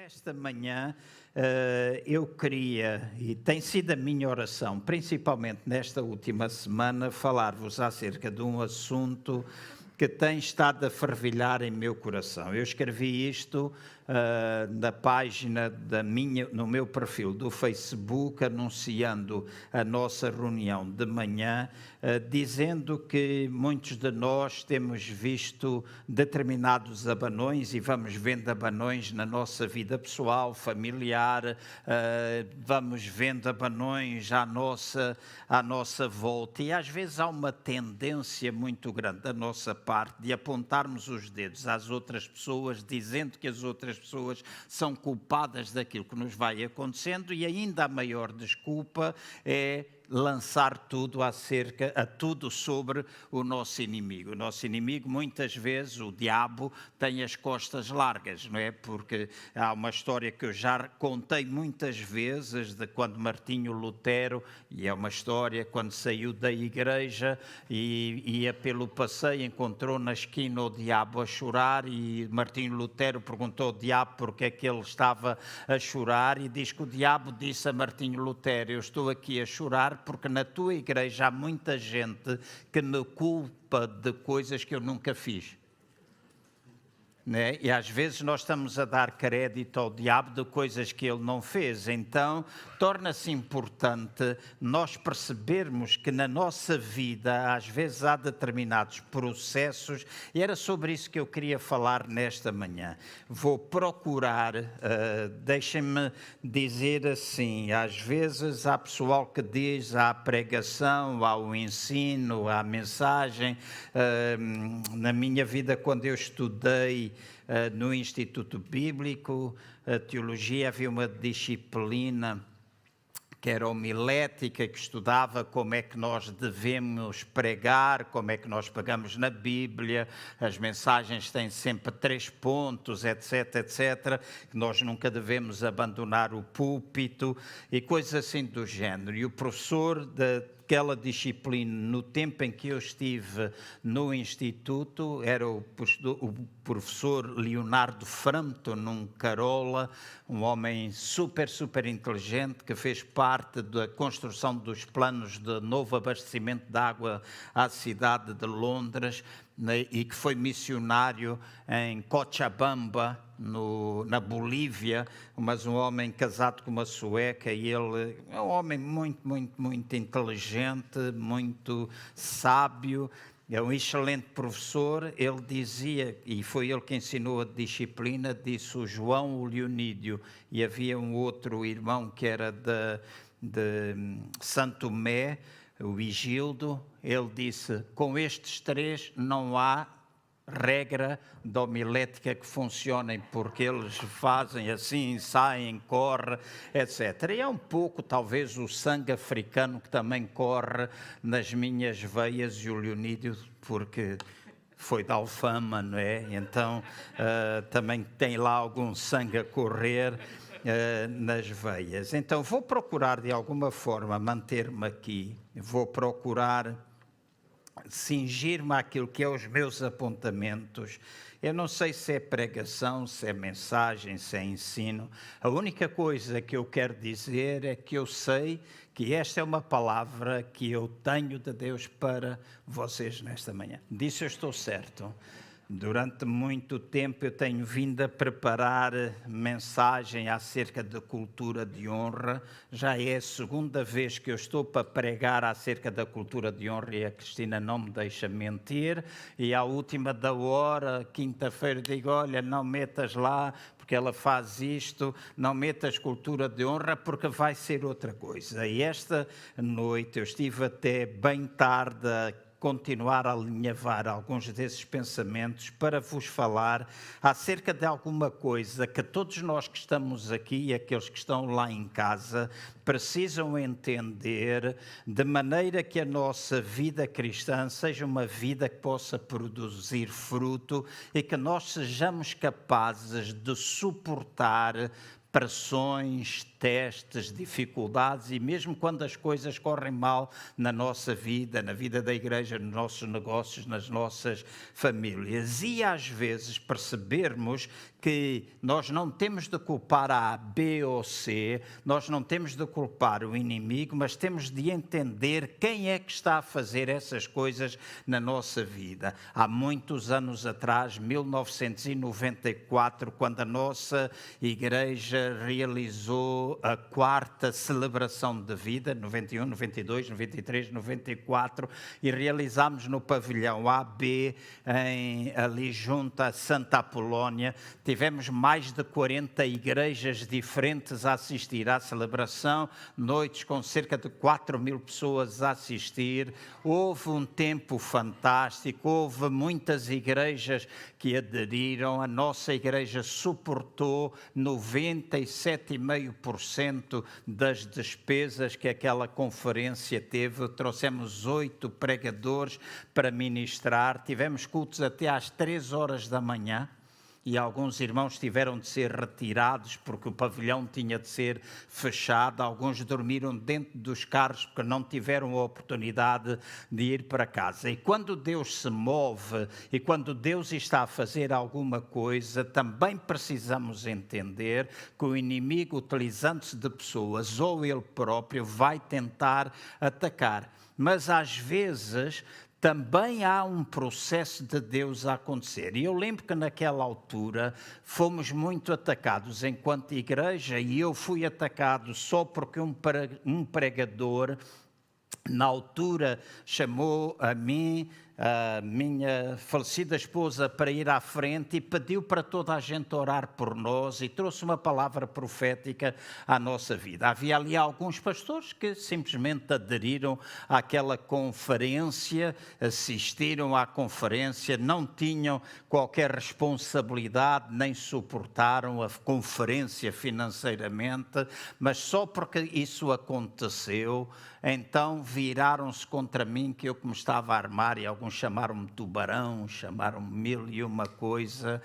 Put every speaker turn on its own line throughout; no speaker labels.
Nesta manhã eu queria, e tem sido a minha oração, principalmente nesta última semana, falar-vos acerca de um assunto que tem estado a fervilhar em meu coração. Eu escrevi isto na página no meu perfil do Facebook, anunciando a nossa reunião de manhã, dizendo que muitos de nós temos visto determinados abanões e vamos vendo abanões na nossa vida pessoal, familiar, vamos vendo abanões à nossa volta, e às vezes há uma tendência muito grande da nossa parte de apontarmos os dedos às outras pessoas, dizendo que as outras pessoas são culpadas daquilo que nos vai acontecendo, e ainda a maior desculpa é lançar tudo tudo sobre o nosso inimigo. O nosso inimigo, muitas vezes, o diabo, tem as costas largas, não é? Porque há uma história que eu já contei muitas vezes de quando Martinho Lutero, e é uma história quando saiu da igreja e ia pelo passeio, encontrou na esquina o diabo a chorar, e Martinho Lutero perguntou ao diabo porque é que ele estava a chorar, e diz que o diabo disse a Martinho Lutero: eu estou aqui a chorar porque na tua igreja há muita gente que me culpa de coisas que eu nunca fiz. Né? E às vezes nós estamos a dar crédito ao diabo de coisas que ele não fez. Então torna-se importante nós percebermos que na nossa vida às vezes há determinados processos, e era sobre isso que eu queria falar nesta manhã. Vou procurar, deixem-me dizer assim, às vezes há pessoal que diz há a pregação, há o ensino, há a mensagem. Na minha vida, quando eu estudei no Instituto Bíblico, a teologia, havia uma disciplina que era homilética, que estudava como é que nós devemos pregar, como é que nós pregamos na Bíblia, as mensagens têm sempre 3 pontos, etc, etc, que nós nunca devemos abandonar o púlpito e coisas assim do género. E o professor daquela disciplina, no tempo em que eu estive no Instituto, era o professor Leonardo Frampton Carola, um homem super inteligente, que fez parte da construção dos planos de novo abastecimento de água à cidade de Londres, e que foi missionário em Cochabamba, na Bolívia, mas um homem casado com uma sueca, e ele é um homem muito inteligente, muito sábio, é um excelente professor. Ele dizia, e foi ele que ensinou a disciplina, disse o João, o Leonídio, e havia um outro irmão que era de Santo Tomé, o Igildo. Ele disse: com estes 3 não há regra da homilética que funcionem, porque eles fazem assim, saem, correm, etc. E é um pouco, talvez, o sangue africano que também corre nas minhas veias, e o Leonídio, porque foi da Alfama, não é? Então, também tem lá algum sangue a correr nas veias. Então, vou procurar, de alguma forma, manter-me aqui, vou procurar cingir-me àquilo que é os meus apontamentos. Eu não sei se é pregação, se é mensagem, se é ensino. A única coisa que eu quero dizer é que eu sei que esta é uma palavra que eu tenho de Deus para vocês nesta manhã. Disso eu estou certo. Durante muito tempo eu tenho vindo a preparar mensagem acerca da cultura de honra. Já é a segunda vez que eu estou para pregar acerca da cultura de honra, e a Cristina não me deixa mentir. E à última da hora, quinta-feira, digo: olha, não metas lá, porque ela faz isto, não metas cultura de honra, porque vai ser outra coisa. E esta noite eu estive até bem tarde continuar a alinhavar alguns desses pensamentos para vos falar acerca de alguma coisa que todos nós que estamos aqui e aqueles que estão lá em casa precisam entender, de maneira que a nossa vida cristã seja uma vida que possa produzir fruto e que nós sejamos capazes de suportar pressões, testes, dificuldades, e mesmo quando as coisas correm mal na nossa vida, na vida da igreja, nos nossos negócios, nas nossas famílias. E às vezes percebermos que nós não temos de culpar a B ou C, nós não temos de culpar o inimigo, mas temos de entender quem é que está a fazer essas coisas na nossa vida. Há muitos anos atrás, 1994, quando a nossa igreja realizou a 4ª celebração de vida, 91, 92, 93, 94, e realizámos no pavilhão AB, ali junto a Santa Apolónia. Tivemos mais de 40 igrejas diferentes a assistir à celebração, noites com cerca de 4.000 pessoas a assistir. Houve um tempo fantástico, houve muitas igrejas que aderiram. A nossa igreja suportou 97,5% das despesas que aquela conferência teve. Trouxemos 8 pregadores para ministrar, tivemos cultos até às 3 horas da manhã. E alguns irmãos tiveram de ser retirados porque o pavilhão tinha de ser fechado. Alguns dormiram dentro dos carros porque não tiveram a oportunidade de ir para casa. E quando Deus se move e quando Deus está a fazer alguma coisa, também precisamos entender que o inimigo, utilizando-se de pessoas ou ele próprio, vai tentar atacar. Mas às vezes também há um processo de Deus a acontecer. E eu lembro que naquela altura fomos muito atacados enquanto igreja, e eu fui atacado só porque um pregador, na altura, chamou a mim, a minha falecida esposa, para ir à frente e pediu para toda a gente orar por nós e trouxe uma palavra profética à nossa vida. Havia ali alguns pastores que simplesmente aderiram àquela conferência, assistiram à conferência, não tinham qualquer responsabilidade, nem suportaram a conferência financeiramente, mas só porque isso aconteceu, então viraram-se contra mim, que eu como estava a armar, e alguns chamaram-me tubarão, chamaram-me mil e uma coisa,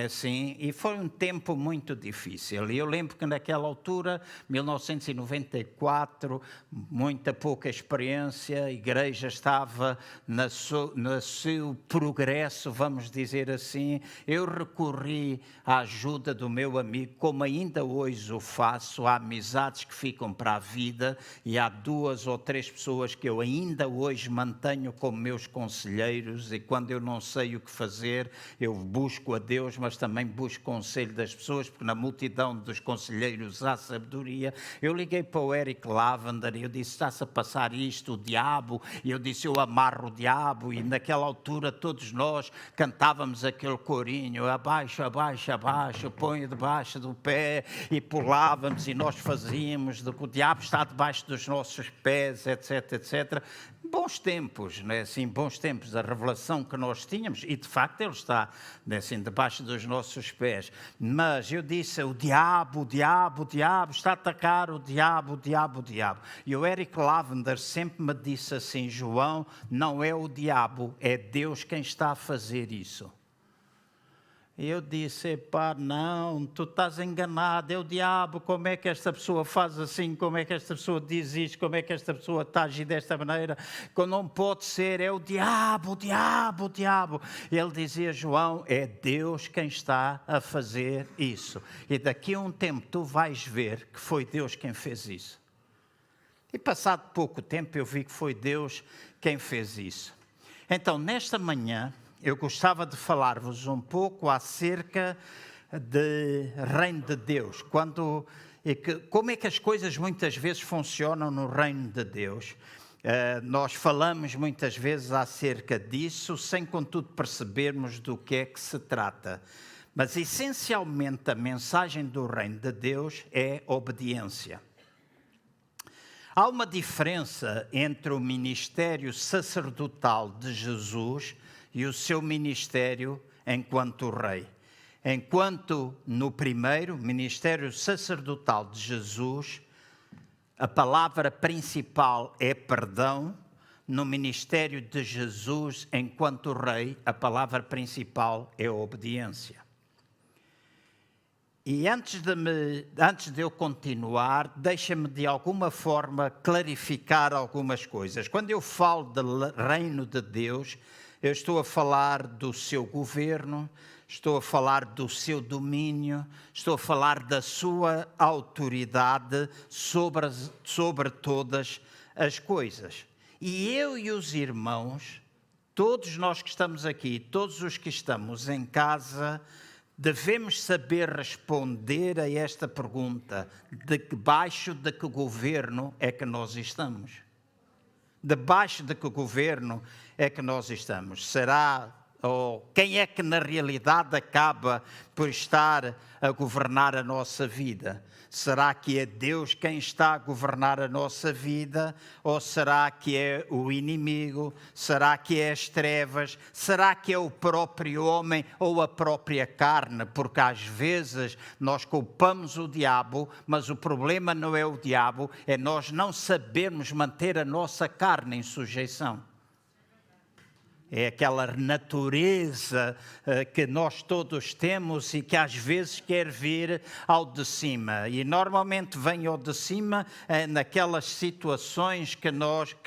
assim, e foi um tempo muito difícil. E eu lembro que naquela altura, 1994, muita pouca experiência, a igreja estava no seu progresso, vamos dizer assim. Eu recorri à ajuda do meu amigo, como ainda hoje o faço. Há amizades que ficam para a vida e há 2 ou 3 pessoas que eu ainda hoje mantenho como meus conselheiros, e quando eu não sei o que fazer, eu busco a Deus, mas também busco conselho das pessoas, porque na multidão dos conselheiros há sabedoria. Eu liguei para o Eric Lavender e eu disse: está-se a passar isto, o diabo, e eu disse: eu amarro o diabo. E naquela altura todos nós cantávamos aquele corinho: abaixo, abaixo, abaixo, ponho debaixo do pé, e pulávamos, e nós fazíamos de que o diabo está debaixo dos nossos pés, etc, etc. Bons tempos, né? Assim, bons tempos, a revelação que nós tínhamos, e de facto ele está, né, assim, debaixo dos nossos pés. Mas eu disse: o diabo, o diabo, o diabo, está a atacar o diabo, o diabo, o diabo. E o Eric Lavender sempre me disse assim: João, não é o diabo, é Deus quem está a fazer isso. E eu disse: epá, não, tu estás enganado, é o diabo. Como é que esta pessoa faz assim? Como é que esta pessoa diz isto? Como é que esta pessoa está a agir desta maneira? Não pode ser, é o diabo, o diabo, o diabo. Ele dizia: João, é Deus quem está a fazer isso. E daqui a um tempo tu vais ver que foi Deus quem fez isso. E passado pouco tempo eu vi que foi Deus quem fez isso. Então, nesta manhã, eu gostava de falar-vos um pouco acerca de reino de Deus. Como é que as coisas muitas vezes funcionam no reino de Deus. Nós falamos muitas vezes acerca disso, sem contudo percebermos do que é que se trata. Mas essencialmente a mensagem do reino de Deus é obediência. Há uma diferença entre o ministério sacerdotal de Jesus e o seu ministério enquanto rei. Enquanto no primeiro, ministério sacerdotal de Jesus, a palavra principal é perdão, no ministério de Jesus enquanto rei, a palavra principal é obediência. E antes de eu continuar, deixa-me de alguma forma clarificar algumas coisas. Quando eu falo do reino de Deus, eu estou a falar do seu governo, estou a falar do seu domínio, estou a falar da sua autoridade sobre todas as coisas. E eu e os irmãos, todos nós que estamos aqui, todos os que estamos em casa, devemos saber responder a esta pergunta: debaixo de que governo é que nós estamos? Debaixo de que governo é que nós estamos? Será, ou quem é que na realidade acaba por estar a governar a nossa vida? Será que é Deus quem está a governar a nossa vida? Ou será que é o inimigo? Será que é as trevas? Será que é o próprio homem ou a própria carne? Porque às vezes nós culpamos o diabo, mas o problema não é o diabo, é nós não sabermos manter a nossa carne em sujeição. É aquela natureza que nós todos temos e que às vezes quer vir ao de cima. E normalmente vem ao de cima naquelas situações que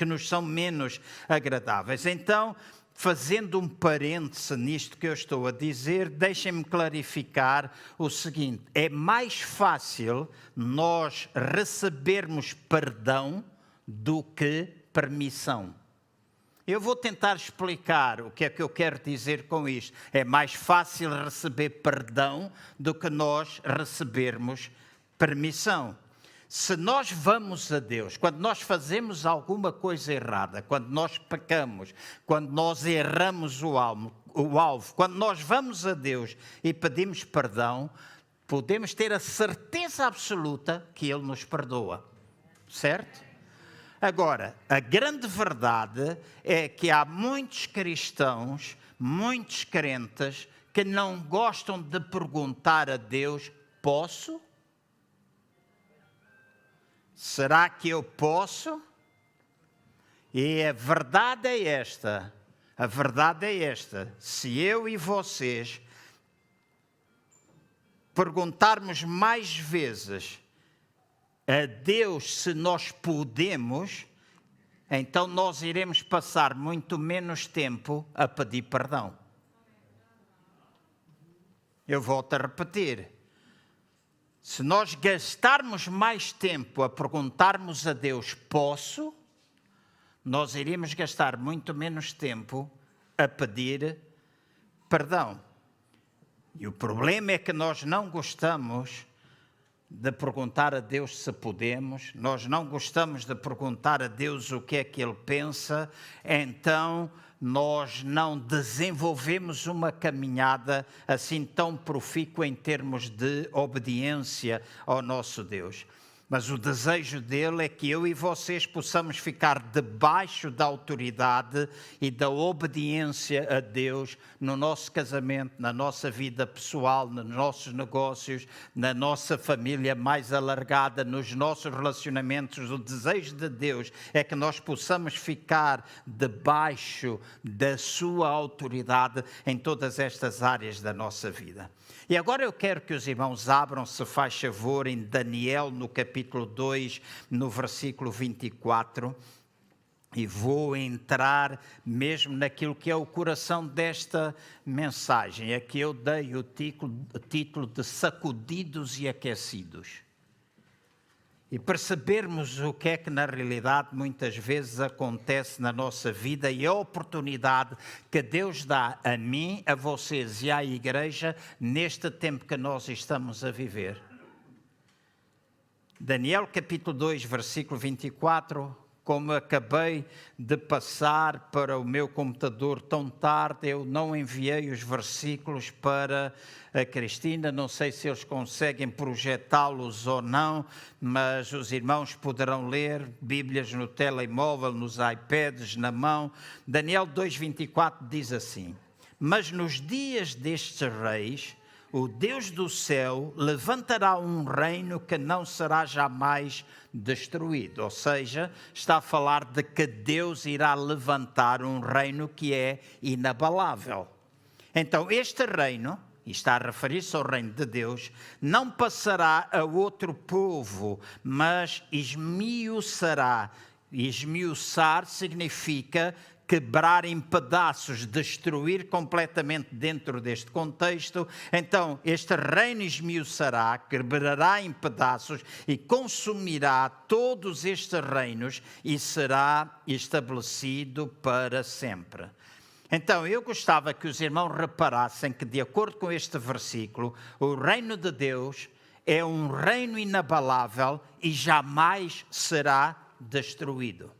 nos são menos agradáveis. Então, fazendo um parêntese nisto que eu estou a dizer, deixem-me clarificar o seguinte: é mais fácil nós recebermos perdão do que permissão. Eu vou tentar explicar o que é que eu quero dizer com isto. É mais fácil receber perdão do que nós recebermos permissão. Se nós vamos a Deus, quando nós fazemos alguma coisa errada, quando nós pecamos, quando nós erramos o alvo, quando nós vamos a Deus e pedimos perdão, podemos ter a certeza absoluta que Ele nos perdoa. Certo? Agora, a grande verdade é que há muitos cristãos, muitos crentes, que não gostam de perguntar a Deus: posso? Será que eu posso? E a verdade é esta, se eu e vocês perguntarmos mais vezes a Deus se nós podemos, então nós iremos passar muito menos tempo a pedir perdão. Eu volto a repetir. Se nós gastarmos mais tempo a perguntarmos a Deus: posso? Nós iremos gastar muito menos tempo a pedir perdão. E o problema é que nós não gostamos de perguntar a Deus se podemos, nós não gostamos de perguntar a Deus o que é que Ele pensa, então nós não desenvolvemos uma caminhada assim tão profícua em termos de obediência ao nosso Deus. Mas o desejo dele é que eu e vocês possamos ficar debaixo da autoridade e da obediência a Deus no nosso casamento, na nossa vida pessoal, nos nossos negócios, na nossa família mais alargada, nos nossos relacionamentos. O desejo de Deus é que nós possamos ficar debaixo da sua autoridade em todas estas áreas da nossa vida. E agora eu quero que os irmãos abram, se faz favor, em Daniel, no capítulo 2, no versículo 24, e vou entrar mesmo naquilo que é o coração desta mensagem. Aqui eu dei o título de Sacudidos e Aquecidos. E percebermos o que é que na realidade muitas vezes acontece na nossa vida e a oportunidade que Deus dá a mim, a vocês e à igreja neste tempo que nós estamos a viver. Daniel capítulo 2, versículo 24, como acabei de passar para o meu computador tão tarde, eu não enviei os versículos para a Cristina, não sei se eles conseguem projetá-los ou não, mas os irmãos poderão ler, Bíblias no telemóvel, nos iPads, na mão. Daniel 2:24 diz assim: mas nos dias destes reis, o Deus do céu levantará um reino que não será jamais destruído. Ou seja, está a falar de que Deus irá levantar um reino que é inabalável. Então, este reino, e está a referir-se ao reino de Deus, não passará a outro povo, mas esmiuçará. Esmiuçar significa quebrar em pedaços, destruir completamente dentro deste contexto, então este reino esmiuçará, quebrará em pedaços e consumirá todos estes reinos e será estabelecido para sempre. Então, eu gostava que os irmãos reparassem que, de acordo com este versículo, o reino de Deus é um reino inabalável e jamais será destruído.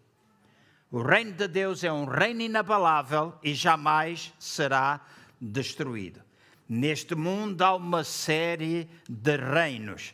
O reino de Deus é um reino inabalável e jamais será destruído. Neste mundo há uma série de reinos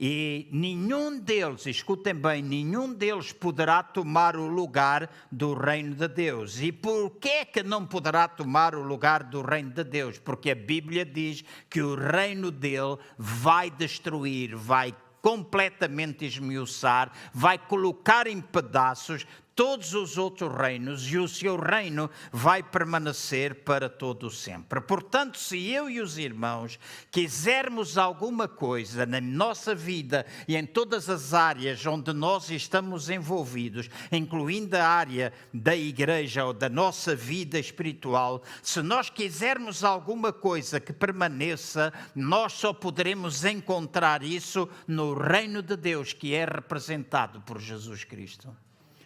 e nenhum deles, escutem bem, nenhum deles poderá tomar o lugar do reino de Deus. E por que que não poderá tomar o lugar do reino de Deus? Porque a Bíblia diz que o reino dele vai destruir, vai completamente esmiuçar, vai colocar em pedaços todos os outros reinos e o seu reino vai permanecer para todo o sempre. Portanto, se eu e os irmãos quisermos alguma coisa na nossa vida e em todas as áreas onde nós estamos envolvidos, incluindo a área da igreja ou da nossa vida espiritual, se nós quisermos alguma coisa que permaneça, nós só poderemos encontrar isso no reino de Deus, que é representado por Jesus Cristo.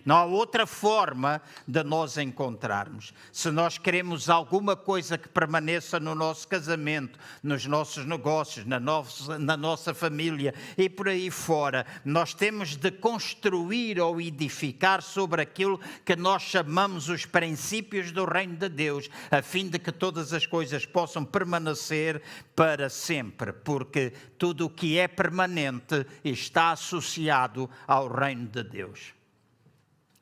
Não há outra forma de nós encontrarmos. Se nós queremos alguma coisa que permaneça no nosso casamento, nos nossos negócios, na nossa família e por aí fora, nós temos de construir ou edificar sobre aquilo que nós chamamos os princípios do reino de Deus, a fim de que todas as coisas possam permanecer para sempre, porque tudo o que é permanente está associado ao reino de Deus.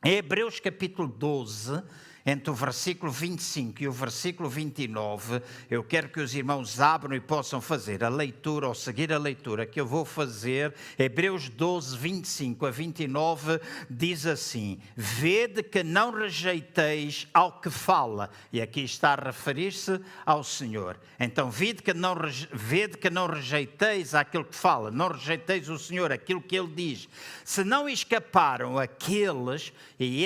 Em Hebreus capítulo 12, entre o versículo 25 e o versículo 29, eu quero que os irmãos abram e possam fazer a leitura ou seguir a leitura que eu vou fazer. Hebreus 12, 25 a 29 diz assim: vede que não rejeiteis ao que fala, e aqui está a referir-se ao Senhor. Então, vede que não rejeiteis aquilo que fala, não rejeiteis o Senhor, aquilo que Ele diz. Se não escaparam aqueles, e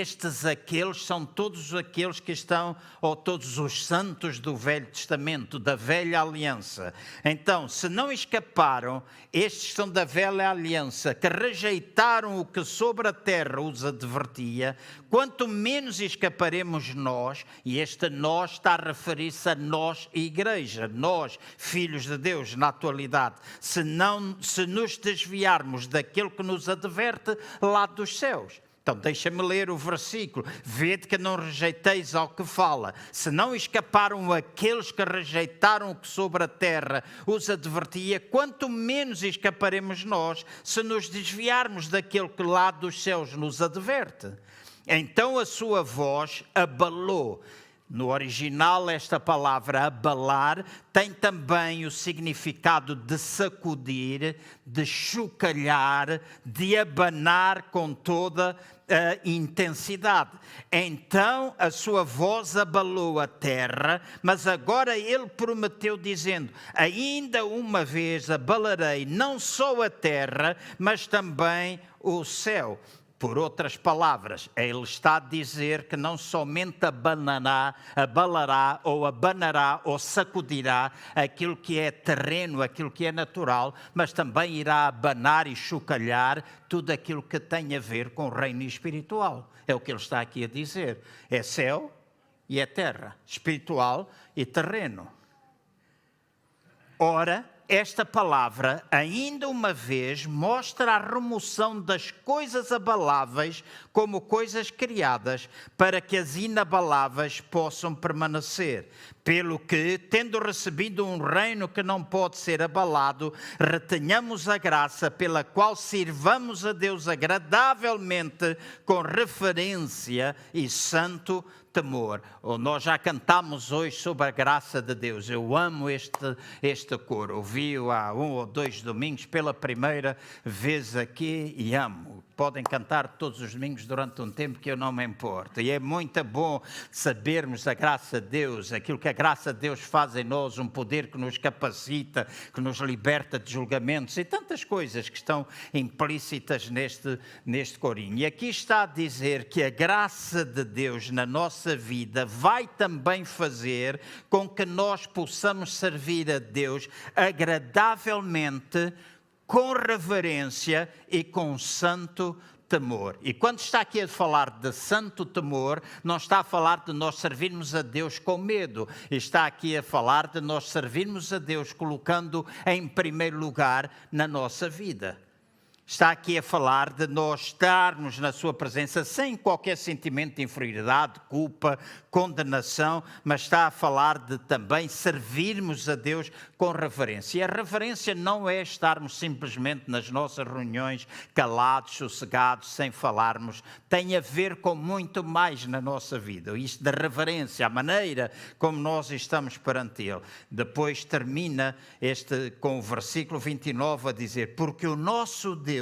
aqueles são todos aqueles que estão, ou todos os santos do Velho Testamento, da Velha Aliança. Então, se não escaparam, estes são da Velha Aliança, que rejeitaram o que sobre a terra os advertia, quanto menos escaparemos nós, e este nós está a referir-se a nós, igreja, nós, filhos de Deus, na atualidade, se nos desviarmos daquilo que nos adverte lá dos céus. Então, deixa-me ler o versículo. Vede que não rejeiteis ao que fala. Se não escaparam aqueles que rejeitaram o que sobre a terra os advertia, quanto menos escaparemos nós se nos desviarmos daquele que lá dos céus nos adverte. Então a sua voz abalou. No original, esta palavra abalar tem também o significado de sacudir, de chocalhar, de abanar com toda a intensidade. Então a sua voz abalou a terra, mas agora ele prometeu dizendo: ainda uma vez abalarei não só a terra, mas também o céu. Por outras palavras, ele está a dizer que não somente abalará ou abanará ou sacudirá aquilo que é terreno, aquilo que é natural, mas também irá abanar e chocalhar tudo aquilo que tem a ver com o reino espiritual. É o que ele está aqui a dizer. É céu e é terra, espiritual e terreno. Ora, esta palavra, ainda uma vez, mostra a remoção das coisas abaláveis como coisas criadas, para que as inabaláveis possam permanecer. Pelo que, tendo recebido um reino que não pode ser abalado, retenhamos a graça pela qual sirvamos a Deus agradavelmente, com referência e santo temor. Nós já cantamos hoje sobre a graça de Deus. Eu amo este coro. Ouvi-o há 1 ou 2 domingos pela primeira vez aqui e amo. podem cantar todos os domingos durante um tempo que eu não me importo. E é muito bom sabermos a graça de Deus, aquilo que a graça de Deus faz em nós, um poder que nos capacita, que nos liberta de julgamentos e tantas coisas que estão implícitas neste corinho. E aqui está a dizer que a graça de Deus na nossa vida vai também fazer com que nós possamos servir a Deus agradavelmente, com reverência e com santo temor. E quando está aqui a falar de santo temor, não está a falar de nós servirmos a Deus com medo. Está aqui a falar de nós servirmos a Deus colocando em primeiro lugar na nossa vida. Está aqui a falar de nós estarmos na sua presença sem qualquer sentimento de inferioridade, culpa, condenação, mas está a falar de também servirmos a Deus com reverência. E a reverência não é estarmos simplesmente nas nossas reuniões calados, sossegados, sem falarmos. Tem a ver com muito mais na nossa vida. Isto da reverência, a maneira como nós estamos perante Ele. Depois termina com o versículo 29 a dizer: porque o nosso Deus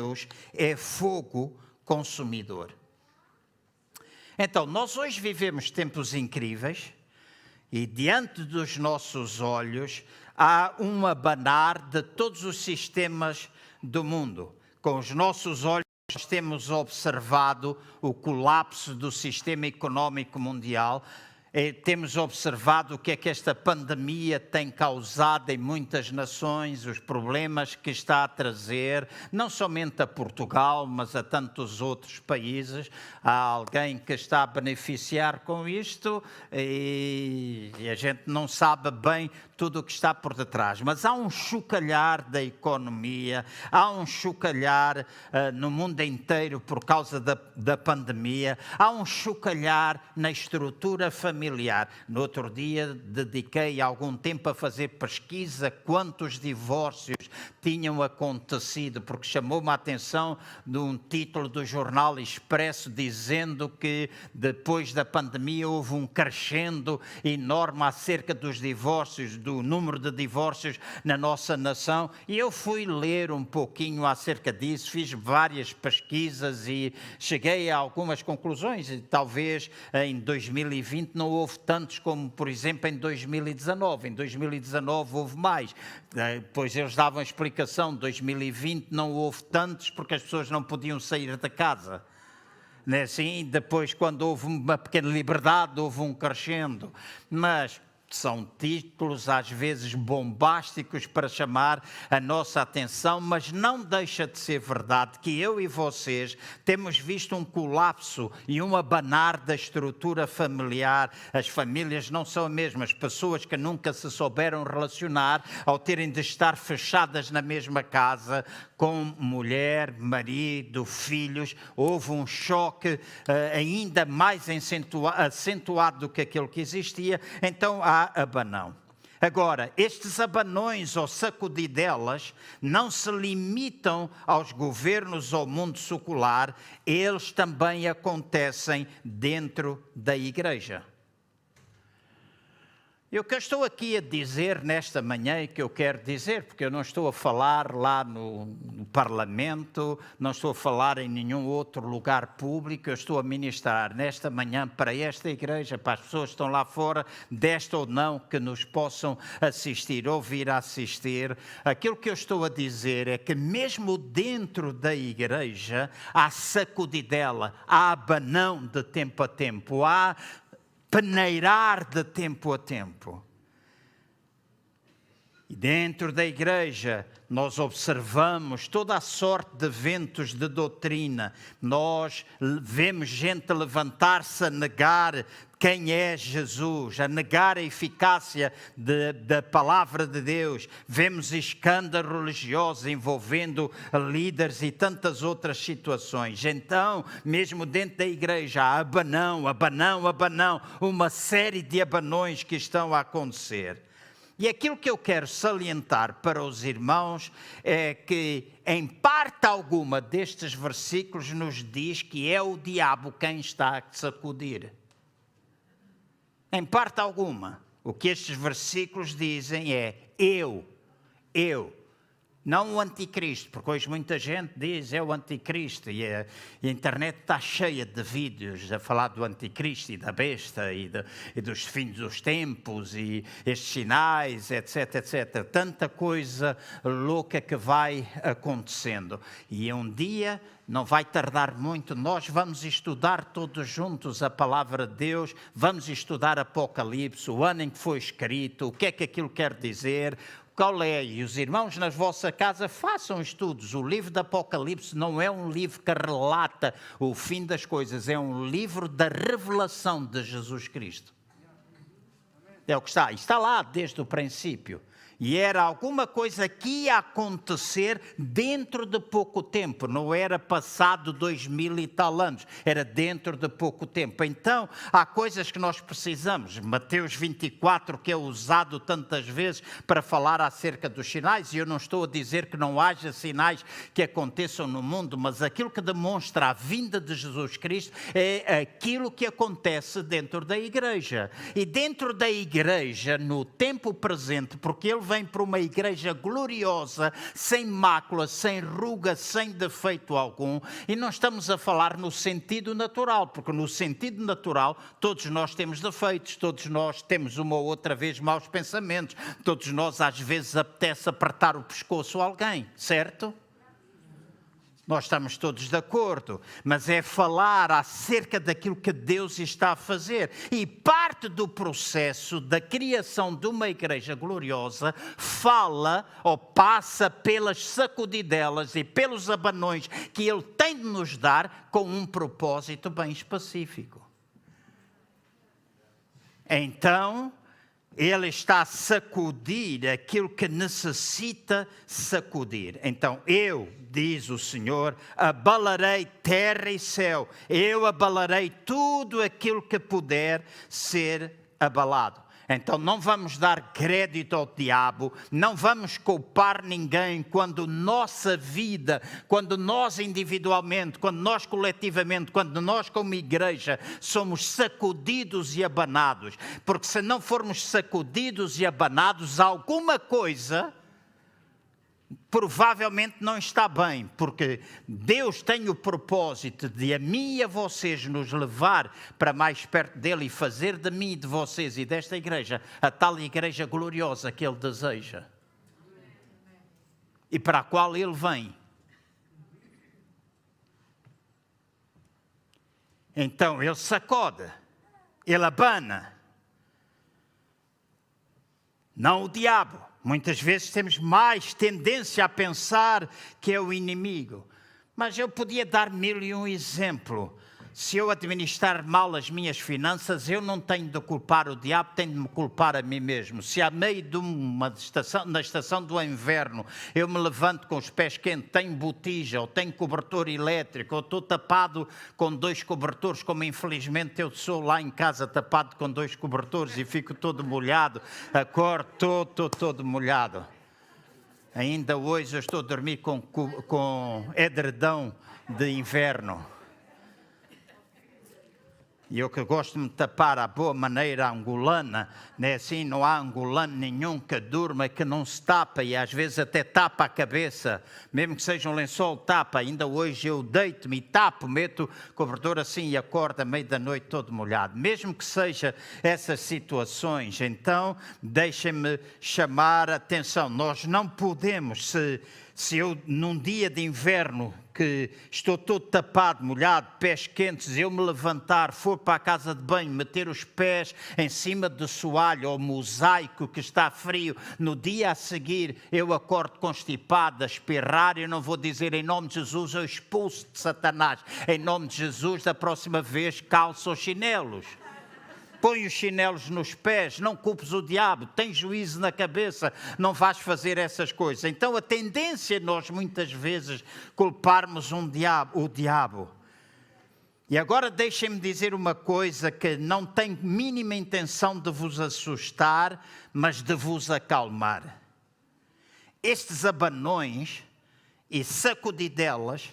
é fogo consumidor. Então, nós hoje vivemos tempos incríveis e diante dos nossos olhos há um abanar de todos os sistemas do mundo. Com os nossos olhos nós temos observado o colapso do sistema económico mundial. Temos observado o que é que esta pandemia tem causado em muitas nações, os problemas que está a trazer, não somente a Portugal, mas a tantos outros países. Há alguém que está a beneficiar com isto e a gente não sabe bem tudo o que está por detrás. Mas há um chocalhar da economia, há um chocalhar no mundo inteiro por causa da pandemia, há um chocalhar na estrutura familiar. No outro dia dediquei algum tempo a fazer pesquisa quantos divórcios tinham acontecido, porque chamou-me a atenção de um título do jornal Expresso dizendo que depois da pandemia houve um crescendo enorme acerca dos divórcios, do número de divórcios na nossa nação, e eu fui ler um pouquinho acerca disso, fiz várias pesquisas e cheguei a algumas conclusões. E talvez em 2020 não houve tantos como, por exemplo, em 2019. Em 2019 houve mais. Depois eles davam a explicação, em 2020 não houve tantos porque as pessoas não podiam sair da casa. Não é assim? Depois, quando houve uma pequena liberdade, houve um crescendo. Mas são títulos às vezes bombásticos para chamar a nossa atenção, mas não deixa de ser verdade que eu e vocês temos visto um colapso e um abanar da estrutura familiar. As famílias não são as mesmas. Pessoas que nunca se souberam relacionar, ao terem de estar fechadas na mesma casa, com mulher, marido, filhos, houve um choque ainda mais acentuado do que aquele que existia. Então há abanão. Agora, estes abanões ou sacudidelas não se limitam aos governos ou ao mundo secular, eles também acontecem dentro da igreja. E o que eu estou aqui a dizer nesta manhã e que eu quero dizer, porque eu não estou a falar lá no Parlamento, não estou a falar em nenhum outro lugar público, eu estou a ministrar nesta manhã para esta igreja, para as pessoas que estão lá fora, desta ou não, que nos possam assistir, ouvir assistir. Aquilo que eu estou a dizer é que mesmo dentro da igreja há sacudidela, há abanão de tempo a tempo, há peneirar de tempo a tempo. E dentro da igreja nós observamos toda a sorte de ventos de doutrina. Nós vemos gente levantar-se a negar quem é Jesus, a negar a eficácia da palavra de Deus. Vemos escândalos religiosos envolvendo líderes e tantas outras situações. Então, mesmo dentro da igreja, há abanão, uma série de abanões que estão a acontecer. E aquilo que eu quero salientar para os irmãos é que, em parte alguma destes versículos, nos diz que é o diabo quem está a sacudir. Em parte alguma, o que estes versículos dizem é: eu Não o anticristo, porque hoje muita gente diz é o anticristo e a internet está cheia de vídeos a falar do anticristo e da besta e dos fins dos tempos e estes sinais, etc, etc. Tanta coisa louca que vai acontecendo. E um dia, não vai tardar muito, nós vamos estudar todos juntos a palavra de Deus, vamos estudar Apocalipse, o ano em que foi escrito, o que é que aquilo quer dizer, qual é? E os irmãos na vossa casa façam estudos. O livro do Apocalipse não é um livro que relata o fim das coisas, é um livro da revelação de Jesus Cristo. É o que está lá desde o princípio. E era alguma coisa que ia acontecer dentro de pouco tempo, não era passado 2000 e tal anos, era dentro de pouco tempo. Então, há coisas que nós precisamos. Mateus 24, que é usado tantas vezes para falar acerca dos sinais, e eu não estou a dizer que não haja sinais que aconteçam no mundo, mas aquilo que demonstra a vinda de Jesus Cristo é aquilo que acontece dentro da igreja. E dentro da igreja, no tempo presente, porque ele vem para uma igreja gloriosa, sem mácula, sem ruga, sem defeito algum, e não estamos a falar no sentido natural, porque no sentido natural todos nós temos defeitos, todos nós temos uma ou outra vez maus pensamentos, todos nós às vezes apetece apertar o pescoço a alguém, certo? Nós estamos todos de acordo, mas é falar acerca daquilo que Deus está a fazer. E parte do processo da criação de uma igreja gloriosa fala ou passa pelas sacudidelas e pelos abanões que Ele tem de nos dar com um propósito bem específico. Então, Ele está a sacudir aquilo que necessita sacudir. Então, diz o Senhor, abalarei terra e céu. Eu abalarei tudo aquilo que puder ser abalado. Então não vamos dar crédito ao diabo, não vamos culpar ninguém quando nossa vida, quando nós individualmente, quando nós coletivamente, quando nós como igreja somos sacudidos e abanados. Porque se não formos sacudidos e abanados, alguma coisa provavelmente não está bem, porque Deus tem o propósito de a mim e a vocês nos levar para mais perto dele e fazer de mim e de vocês e desta igreja a tal igreja gloriosa que ele deseja e para a qual ele vem. Então ele sacode, ele abana, não o diabo. Muitas vezes temos mais tendência a pensar que é o inimigo. Mas eu podia dar 1001 exemplos. Se eu administrar mal as minhas finanças, eu não tenho de culpar o diabo, tenho de me culpar a mim mesmo. Se a meio de na estação do inverno, eu me levanto com os pés quentes, tenho botija, ou tenho cobertor elétrico, ou estou tapado com 2 cobertores, como infelizmente eu sou lá em casa tapado com 2 cobertores e fico todo molhado, acordo todo molhado. Ainda hoje eu estou a dormir com edredão de inverno. E eu que gosto de me tapar à boa maneira angolana, né? Assim, não há angolano nenhum que durma que não se tapa e às vezes até tapa a cabeça, mesmo que seja um lençol, tapa. Ainda hoje eu deito-me e tapo, meto o cobertor assim e acordo à meia da noite todo molhado. Mesmo que seja essas situações, então deixem-me chamar a atenção. Nós não podemos, se eu num dia de inverno que estou todo tapado, molhado, pés quentes, eu me levantar, for para a casa de banho, meter os pés em cima do soalho ou mosaico que está frio, no dia a seguir eu acordo constipado, a espirrar, eu não vou dizer em nome de Jesus, eu expulso de Satanás, em nome de Jesus, da próxima vez calço os chinelos. Põe os chinelos nos pés, não culpes o diabo, tens juízo na cabeça, não vais fazer essas coisas. Então a tendência é nós muitas vezes culparmos o diabo. E agora deixem-me dizer uma coisa que não tem mínima intenção de vos assustar, mas de vos acalmar. Estes abanões e sacudidelas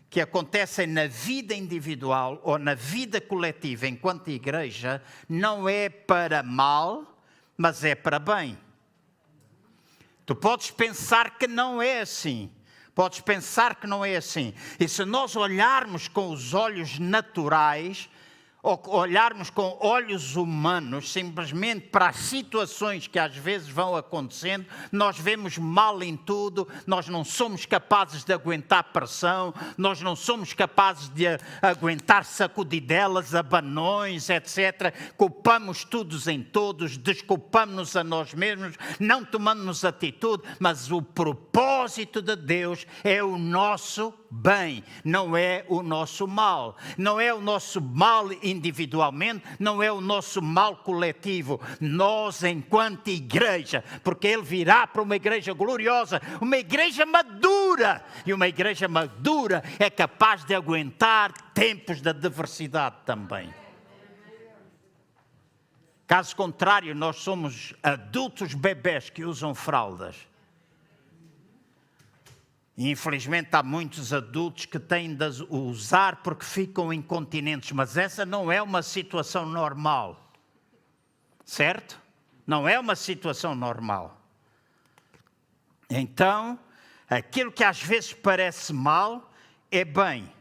que acontecem na vida individual ou na vida coletiva enquanto igreja, não é para mal, mas é para bem. Tu podes pensar que não é assim. Podes pensar que não é assim. E se nós olharmos com os olhos naturais, ou olharmos com olhos humanos, simplesmente para as situações que às vezes vão acontecendo, nós vemos mal em tudo, nós não somos capazes de aguentar pressão, nós não somos capazes de aguentar sacudidelas, abanões, etc. Culpamos todos em todos, desculpamos-nos a nós mesmos, não tomamos atitude, mas o propósito de Deus é o nosso bem, não é o nosso mal. Não é o nosso mal individualmente, não é o nosso mal coletivo. Nós, enquanto igreja, porque Ele virá para uma igreja gloriosa, uma igreja madura, e uma igreja madura é capaz de aguentar tempos de adversidade também. Caso contrário, nós somos adultos bebés que usam fraldas. E, infelizmente, há muitos adultos que têm de usar porque ficam incontinentes, mas essa não é uma situação normal, certo? Não é uma situação normal. Então, aquilo que às vezes parece mal é bem.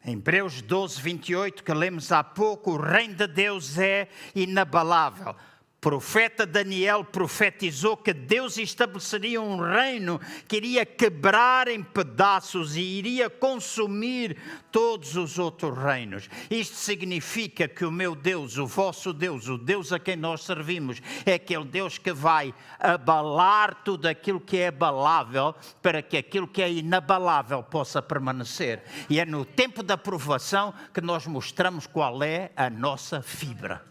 Em Hebreus 12, 28, que lemos há pouco, o reino de Deus é inabalável. Profeta Daniel profetizou que Deus estabeleceria um reino que iria quebrar em pedaços e iria consumir todos os outros reinos. Isto significa que o meu Deus, o vosso Deus, o Deus a quem nós servimos, é aquele Deus que vai abalar tudo aquilo que é abalável para que aquilo que é inabalável possa permanecer. E é no tempo da provação que nós mostramos qual é a nossa fibra.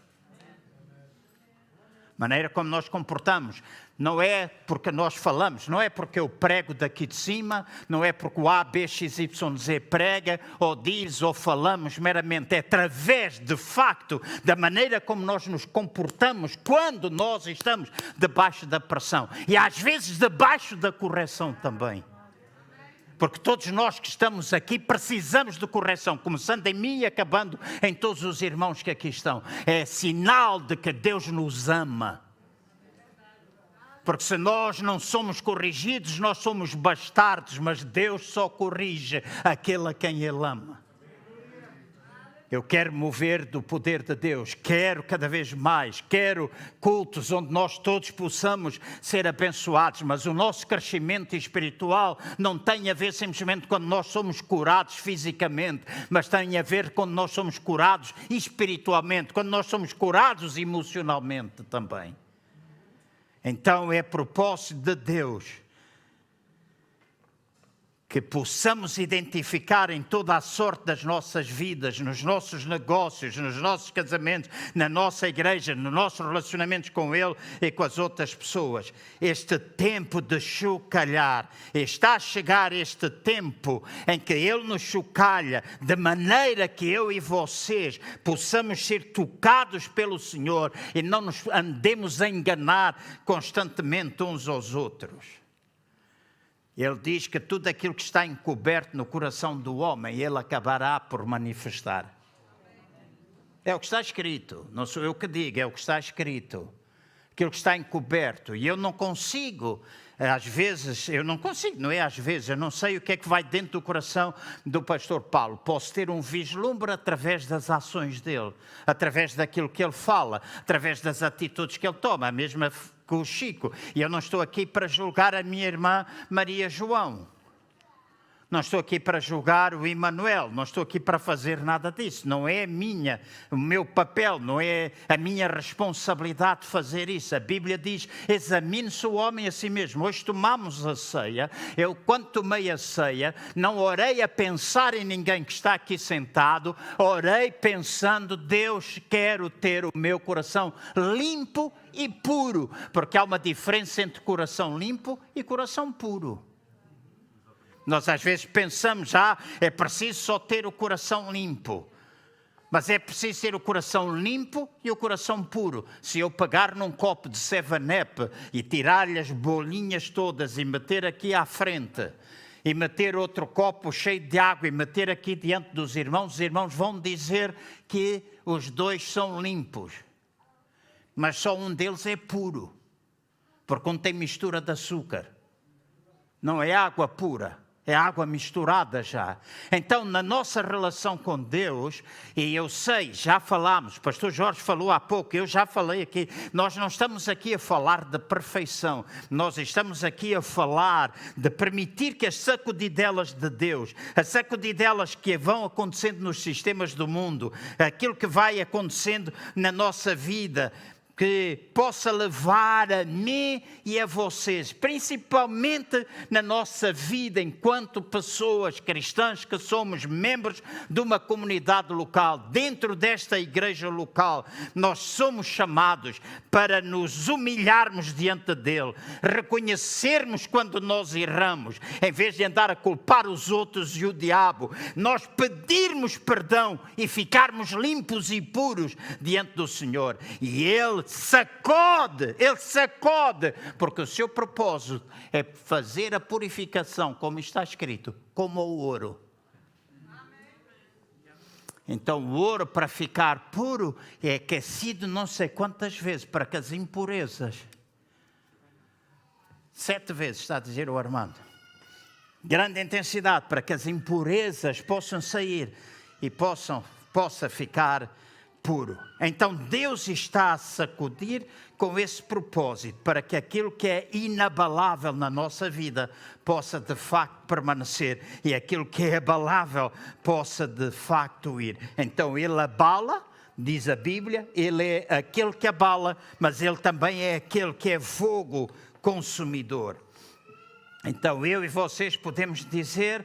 Maneira como nós comportamos, não é porque nós falamos, não é porque eu prego daqui de cima, não é porque o A, B, X, Y, Z prega, ou diz, ou falamos meramente, é através, de facto, da maneira como nós nos comportamos quando nós estamos debaixo da pressão. E às vezes debaixo da correção também. Porque todos nós que estamos aqui precisamos de correção, começando em mim e acabando em todos os irmãos que aqui estão. É sinal de que Deus nos ama. Porque se nós não somos corrigidos, nós somos bastardos, mas Deus só corrige aquele a quem Ele ama. Eu quero mover do poder de Deus, quero cada vez mais, quero cultos onde nós todos possamos ser abençoados, mas o nosso crescimento espiritual não tem a ver simplesmente quando nós somos curados fisicamente, mas tem a ver quando nós somos curados espiritualmente, quando nós somos curados emocionalmente também. Então é propósito de Deus que possamos identificar em toda a sorte das nossas vidas, nos nossos negócios, nos nossos casamentos, na nossa igreja, nos nossos relacionamentos com Ele e com as outras pessoas. Este tempo de chocalhar, está a chegar este tempo em que Ele nos chocalha, de maneira que eu e vocês possamos ser tocados pelo Senhor e não nos andemos a enganar constantemente uns aos outros. Ele diz que tudo aquilo que está encoberto no coração do homem, Ele acabará por manifestar. É o que está escrito, não sou eu que digo, é o que está escrito. Aquilo que está encoberto. E eu não consigo, às vezes, eu não sei o que é que vai dentro do coração do pastor Paulo. Posso ter um vislumbre através das ações dele, através daquilo que ele fala, através das atitudes que ele toma, a mesma com o Chico. E eu não estou aqui para julgar a minha irmã Maria João. Não estou aqui para julgar o Emanuel, não estou aqui para fazer nada disso. Não é o meu papel, não é a minha responsabilidade fazer isso. A Bíblia diz, examine-se o homem a si mesmo. Hoje tomamos a ceia, eu quando tomei a ceia, não orei a pensar em ninguém que está aqui sentado, orei pensando, Deus, quero ter o meu coração limpo e puro, porque há uma diferença entre coração limpo e coração puro. Nós às vezes pensamos, é preciso só ter o coração limpo. Mas é preciso ter o coração limpo e o coração puro. Se eu pegar num copo de 7-Up e tirar-lhe as bolinhas todas e meter aqui à frente, e meter outro copo cheio de água e meter aqui diante dos irmãos, os irmãos vão dizer que os dois são limpos. Mas só um deles é puro. porque não tem mistura de açúcar. Não é água pura, é água misturada já. Então, na nossa relação com Deus, e eu sei, já falámos, o pastor Jorge falou há pouco, eu já falei aqui, nós não estamos aqui a falar de perfeição, nós estamos aqui a falar de permitir que as sacudidelas de Deus, as sacudidelas que vão acontecendo nos sistemas do mundo, aquilo que vai acontecendo na nossa vida, que possa levar a mim e a vocês, principalmente na nossa vida enquanto pessoas cristãs que somos membros de uma comunidade local, dentro desta igreja local, nós somos chamados para nos humilharmos diante dele, reconhecermos quando nós erramos, em vez de andar a culpar os outros e o diabo, nós pedirmos perdão e ficarmos limpos e puros diante do Senhor. E ele sacode, porque o seu propósito é fazer a purificação, como está escrito, como o ouro. Então o ouro, para ficar puro, é aquecido não sei quantas vezes, para que as impurezas, 7 vezes, está a dizer o Armando, grande intensidade, para que as impurezas possam sair e possa ficar puro. Então Deus está a sacudir com esse propósito, para que aquilo que é inabalável na nossa vida possa de facto permanecer e aquilo que é abalável possa de facto ir. Então ele abala, diz a Bíblia, ele é aquele que abala, mas ele também é aquele que é fogo consumidor. Então eu e vocês podemos dizer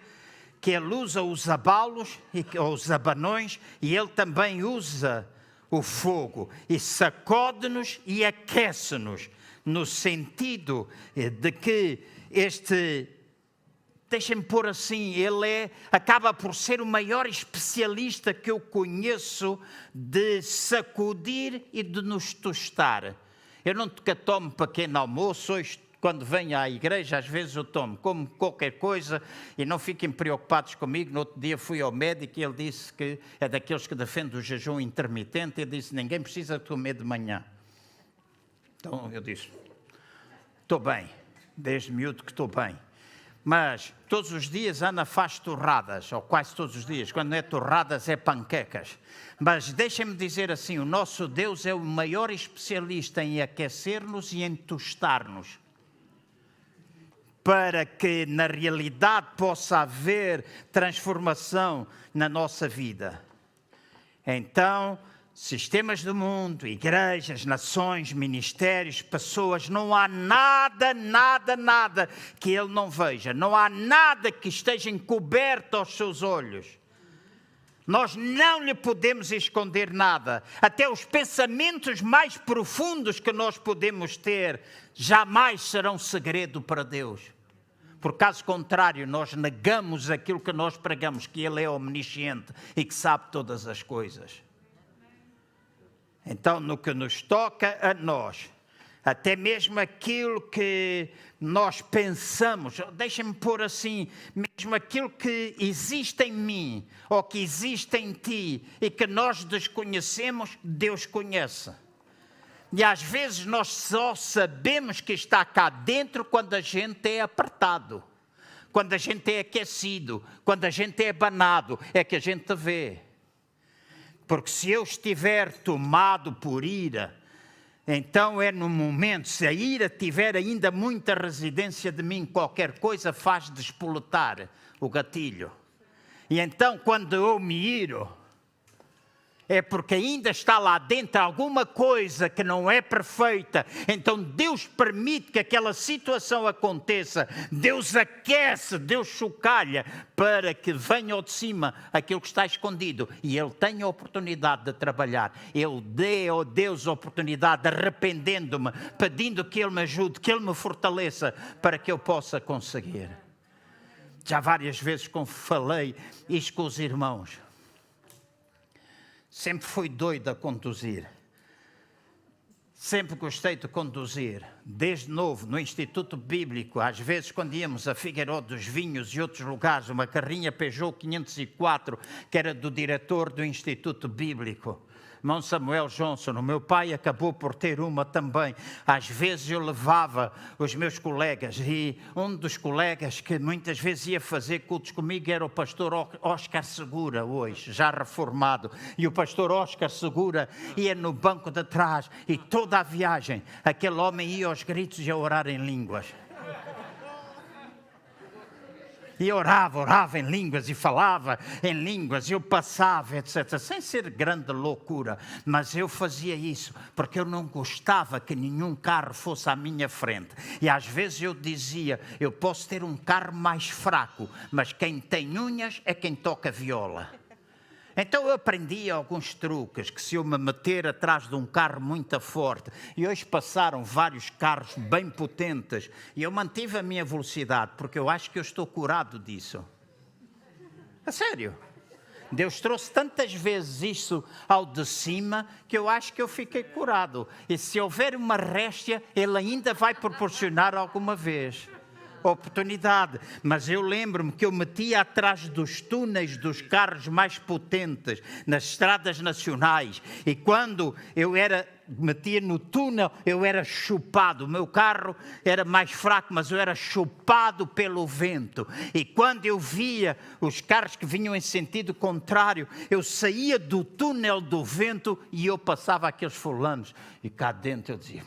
que ele usa os abalos, ou os abanões, e ele também usa o fogo, e sacode-nos e aquece-nos, no sentido de que deixem-me pôr assim, ele acaba por ser o maior especialista que eu conheço de sacudir e de nos tostar. Eu nunca tomo pequeno almoço, quando venho à igreja, às vezes eu como qualquer coisa e não fiquem preocupados comigo. No outro dia fui ao médico e ele disse que é daqueles que defende o jejum intermitente. Ele disse, ninguém precisa comer de manhã. Então eu disse, estou bem, desde miúdo que estou bem. Mas todos os dias Ana faz torradas, ou quase todos os dias. Quando não é torradas, é panquecas. Mas deixem-me dizer assim, o nosso Deus é o maior especialista em aquecer-nos e em tostar-nos, para que na realidade possa haver transformação na nossa vida. Então, sistemas do mundo, igrejas, nações, ministérios, pessoas, não há nada que ele não veja. Não há nada que esteja encoberto aos seus olhos. Nós não lhe podemos esconder nada. Até os pensamentos mais profundos que nós podemos ter jamais serão segredo para Deus. Por caso contrário, nós negamos aquilo que nós pregamos, que ele é omnisciente e que sabe todas as coisas. Então, no que nos toca a nós, até mesmo aquilo que nós pensamos, deixem-me pôr assim, mesmo aquilo que existe em mim, ou que existe em ti, e que nós desconhecemos, Deus conhece. E às vezes nós só sabemos que está cá dentro quando a gente é apertado, quando a gente é aquecido, quando a gente é abanado, é que a gente vê. Porque se eu estiver tomado por ira, então é no momento, se a ira tiver ainda muita residência de mim, qualquer coisa faz despoletar o gatilho. E então quando eu me iro, é porque ainda está lá dentro alguma coisa que não é perfeita. Então Deus permite que aquela situação aconteça. Deus aquece, Deus chocalha para que venha ao de cima aquilo que está escondido. E Ele tem a oportunidade de trabalhar. Ele dê ao Deus a oportunidade, arrependendo-me, pedindo que Ele me ajude, que Ele me fortaleça para que eu possa conseguir. Já várias vezes falei isto com os irmãos. Sempre fui doido a conduzir. Sempre gostei de conduzir. Desde novo, no Instituto Bíblico, às vezes quando íamos a Figueiró dos Vinhos e outros lugares, uma carrinha Peugeot 504, que era do diretor do Instituto Bíblico. irmão Samuel Johnson, o meu pai acabou por ter uma também. Às vezes eu levava os meus colegas, e um dos colegas que muitas vezes ia fazer cultos comigo era o pastor Oscar Segura, hoje, já reformado. E o pastor Oscar Segura ia no banco de trás, e toda a viagem, aquele homem ia aos gritos e a orar em línguas. E orava em línguas e falava em línguas, eu passava, etc. Sem ser grande loucura, mas eu fazia isso porque eu não gostava que nenhum carro fosse à minha frente. E às vezes eu dizia, eu posso ter um carro mais fraco, mas quem tem unhas é quem toca viola. Então eu aprendi alguns truques, que se eu me meter atrás de um carro muito forte, e hoje passaram vários carros bem potentes, e eu mantive a minha velocidade, porque eu acho que eu estou curado disso. A sério. Deus trouxe tantas vezes isso ao de cima, que eu acho que eu fiquei curado. E se houver uma réstia, Ele ainda vai proporcionar alguma vez oportunidade. Mas eu lembro-me que eu metia atrás dos túneis dos carros mais potentes nas estradas nacionais, e quando eu metia no túnel, eu era chupado. O meu carro era mais fraco, mas eu era chupado pelo vento. E quando eu via os carros que vinham em sentido contrário, eu saía do túnel do vento e eu passava aqueles fulanos, e cá dentro eu dizia...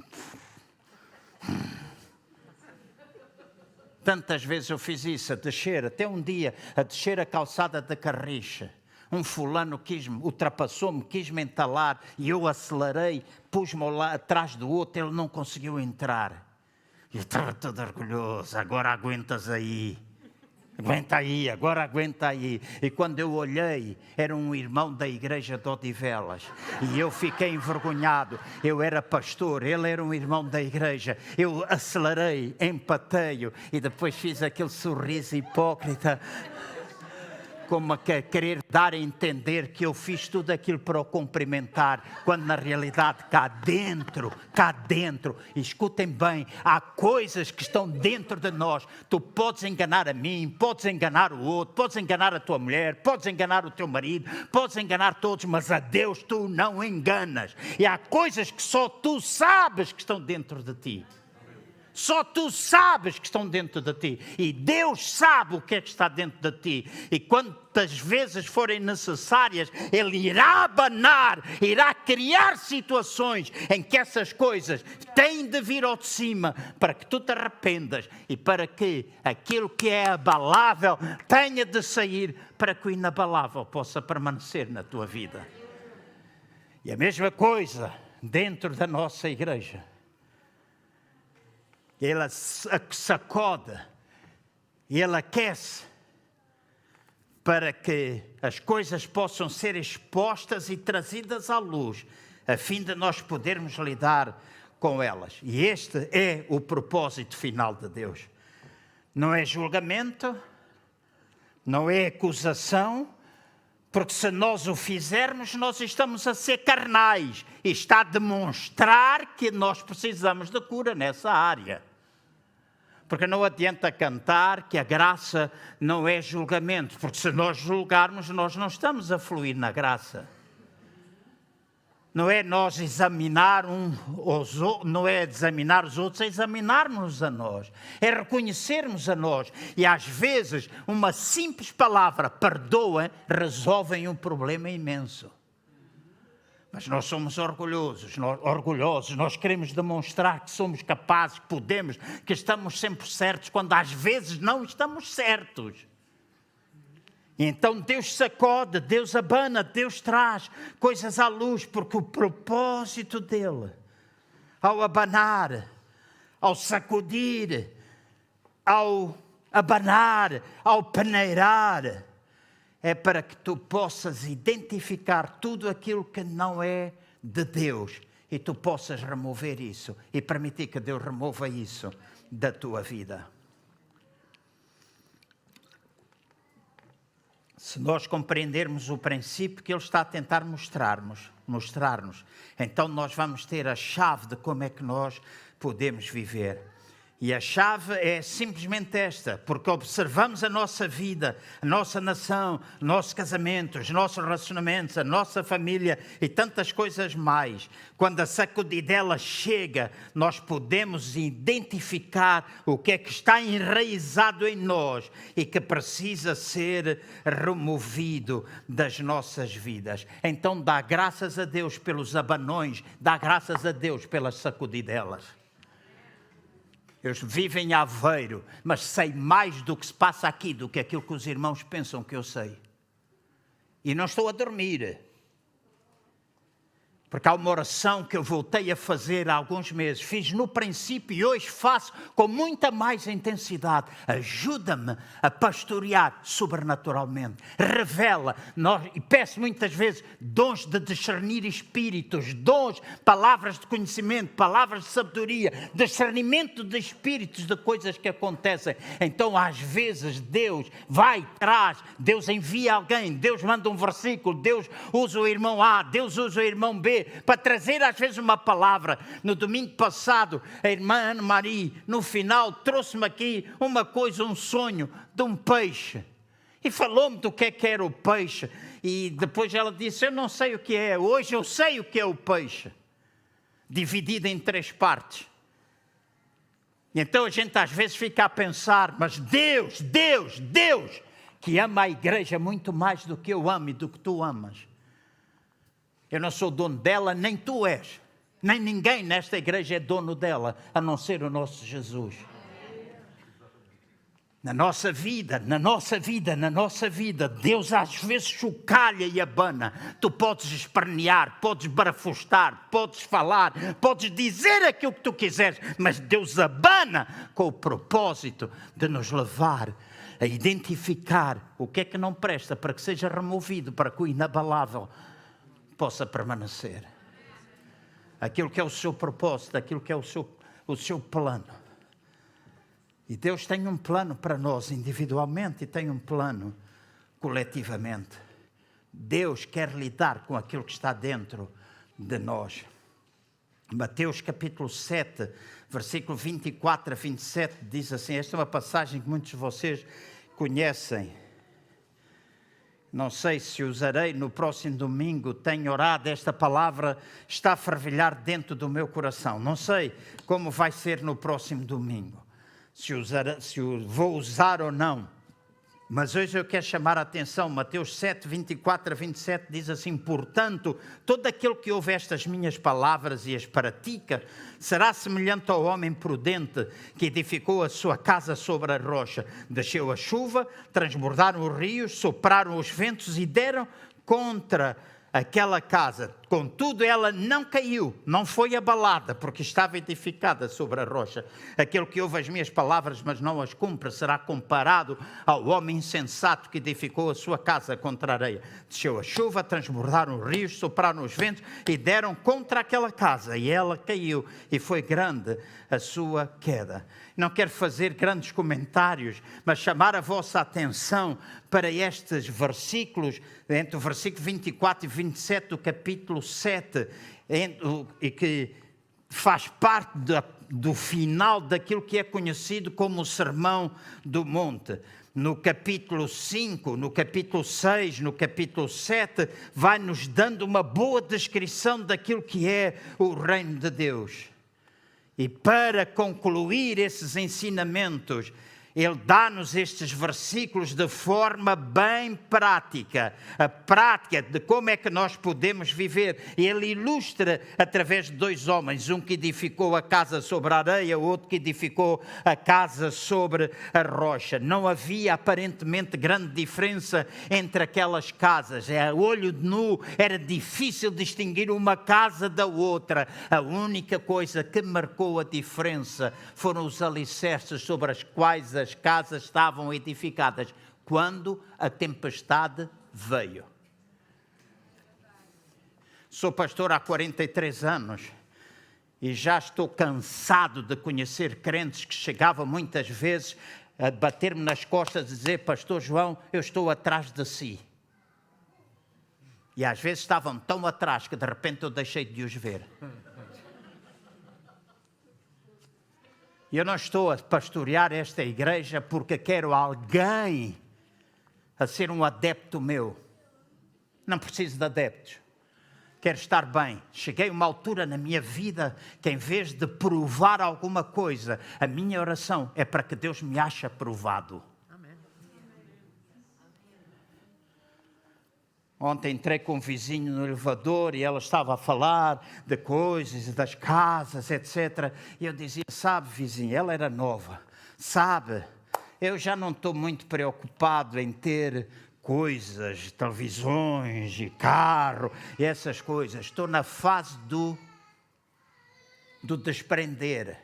Tantas vezes eu fiz isso, a descer, até um dia, a descer a calçada da Carricha. Um fulano ultrapassou-me, quis-me entalar, e eu acelerei, pus-me lá atrás do outro, ele não conseguiu entrar. Eu estava todo orgulhoso, agora aguentas aí. Agora aguenta aí. E quando eu olhei, era um irmão da igreja de Odivelas. E eu fiquei envergonhado. Eu era pastor, ele era um irmão da igreja. Eu acelerei, empatei-o, e depois fiz aquele sorriso hipócrita, como a querer dar a entender que eu fiz tudo aquilo para o cumprimentar, quando na realidade cá dentro, escutem bem, há coisas que estão dentro de nós. Tu podes enganar a mim, podes enganar o outro, podes enganar a tua mulher, podes enganar o teu marido, podes enganar todos, mas a Deus tu não enganas. E há coisas que só tu sabes que estão dentro de ti. Só tu sabes que estão dentro de ti. E Deus sabe o que é que está dentro de ti. E quantas vezes forem necessárias, Ele irá abanar, irá criar situações em que essas coisas têm de vir ao de cima, para que tu te arrependas e para que aquilo que é abalável tenha de sair, para que o inabalável possa permanecer na tua vida. E a mesma coisa dentro da nossa igreja. Ele sacode, ele aquece, para que as coisas possam ser expostas e trazidas à luz, a fim de nós podermos lidar com elas. E este é o propósito final de Deus. Não é julgamento, não é acusação, porque se nós o fizermos, nós estamos a ser carnais, e está a demonstrar que nós precisamos de cura nessa área. Porque não adianta cantar que a graça não é julgamento, porque se nós julgarmos, nós não estamos a fluir na graça. Não é nós examinar não é examinar os outros, é examinar-nos a nós. É reconhecermos a nós. E às vezes, uma simples palavra, perdoa, resolve um problema imenso. Mas nós somos orgulhosos, nós queremos demonstrar que somos capazes, que podemos, que estamos sempre certos, quando às vezes não estamos certos. E então Deus sacode, Deus abana, Deus traz coisas à luz, porque o propósito dele, ao abanar, ao sacudir, ao abanar, ao peneirar, é para que tu possas identificar tudo aquilo que não é de Deus, e tu possas remover isso, e permitir que Deus remova isso da tua vida. Se nós compreendermos o princípio que Ele está a tentar mostrar-nos, então nós vamos ter a chave de como é que nós podemos viver. E a chave é simplesmente esta, porque observamos a nossa vida, a nossa nação, nossos casamentos, os nossos relacionamentos, a nossa família e tantas coisas mais. Quando a sacudidela chega, nós podemos identificar o que é que está enraizado em nós e que precisa ser removido das nossas vidas. Então dá graças a Deus pelos abanões, dá graças a Deus pelas sacudidelas. Eu vivo em Aveiro, mas sei mais do que se passa aqui do que aquilo que os irmãos pensam que eu sei. E não estou a dormir. Porque há uma oração que eu voltei a fazer há alguns meses. Fiz no princípio e hoje faço com muita mais intensidade. Ajuda-me a pastorear sobrenaturalmente. Revela. E peço muitas vezes dons de discernir espíritos, dons, palavras de conhecimento, palavras de sabedoria, discernimento de espíritos, de coisas que acontecem. Então, às vezes, Deus vai, traz, Deus envia alguém, Deus manda um versículo, Deus usa o irmão A, Deus usa o irmão B, para trazer às vezes uma palavra. No domingo passado, a irmã Ana Maria, no final, trouxe-me aqui uma coisa, um sonho de um peixe. E falou-me do que era o peixe. E depois ela disse, eu não sei o que é. Hoje eu sei o que é o peixe. Dividido em 3 partes. E então a gente às vezes fica a pensar, mas Deus, que ama a igreja muito mais do que eu amo e do que tu amas. Eu não sou dono dela, nem tu és. Nem ninguém nesta igreja é dono dela, a não ser o nosso Jesus. Na nossa vida, Deus às vezes chocalha e abana. Tu podes espernear, podes barafustar, podes falar, podes dizer aquilo que tu quiseres, mas Deus abana com o propósito de nos levar a identificar o que é que não presta para que seja removido, para que o inabalável possa permanecer. Aquilo que é o seu propósito, aquilo que é o seu plano. E Deus tem um plano para nós individualmente e tem um plano coletivamente. Deus quer lidar com aquilo que está dentro de nós. Mateus capítulo 7, versículo 24 a 27, diz assim, esta é uma passagem que muitos de vocês conhecem. Não sei se usarei no próximo domingo, tenho orado, esta palavra está a fervilhar dentro do meu coração. Não sei como vai ser no próximo domingo, se vou usar ou não. Mas hoje eu quero chamar a atenção, Mateus 7, 24 a 27 diz assim, portanto, todo aquele que ouve estas minhas palavras e as pratica, será semelhante ao homem prudente que edificou a sua casa sobre a rocha. Desceu a chuva, transbordaram os rios, sopraram os ventos e deram contra aquela casa. Contudo, ela não caiu, não foi abalada, porque estava edificada sobre a rocha. Aquele que ouve as minhas palavras, mas não as cumpre, será comparado ao homem insensato que edificou a sua casa contra a areia. Desceu a chuva, transbordaram os rios, sopraram os ventos e deram contra aquela casa. E ela caiu, e foi grande a sua queda. Não quero fazer grandes comentários, mas chamar a vossa atenção para estes versículos, entre o versículo 24 e 27 do capítulo 7, e que faz parte do final daquilo que é conhecido como o Sermão do Monte. No capítulo 5, no capítulo 6, no capítulo 7, vai-nos dando uma boa descrição daquilo que é o reino de Deus. E para concluir esses ensinamentos, ele dá-nos estes versículos de forma bem prática, a prática de como é que nós podemos viver. Ele ilustra através de 2 homens, um que edificou a casa sobre a areia, outro que edificou a casa sobre a rocha. Não havia aparentemente grande diferença entre aquelas casas. A olho nu era difícil distinguir uma casa da outra. A única coisa que marcou a diferença foram os alicerces sobre as quais as casas estavam edificadas quando a tempestade veio. Sou pastor há 43 anos e já estou cansado de conhecer crentes que chegavam muitas vezes a bater-me nas costas e dizer, pastor João, eu estou atrás de si. E às vezes estavam tão atrás que de repente eu deixei de os ver. Eu não estou a pastorear esta igreja porque quero alguém a ser um adepto meu. Não preciso de adeptos. Quero estar bem. Cheguei a uma altura na minha vida que, em vez de provar alguma coisa, a minha oração é para que Deus me ache aprovado. Amém. Ontem entrei com um vizinho no elevador e ela estava a falar de coisas, das casas, etc. E eu dizia, sabe, vizinho, ela era nova. Sabe, eu já não estou muito preocupado em ter coisas, televisões e carro e essas coisas. Estou na fase do desprender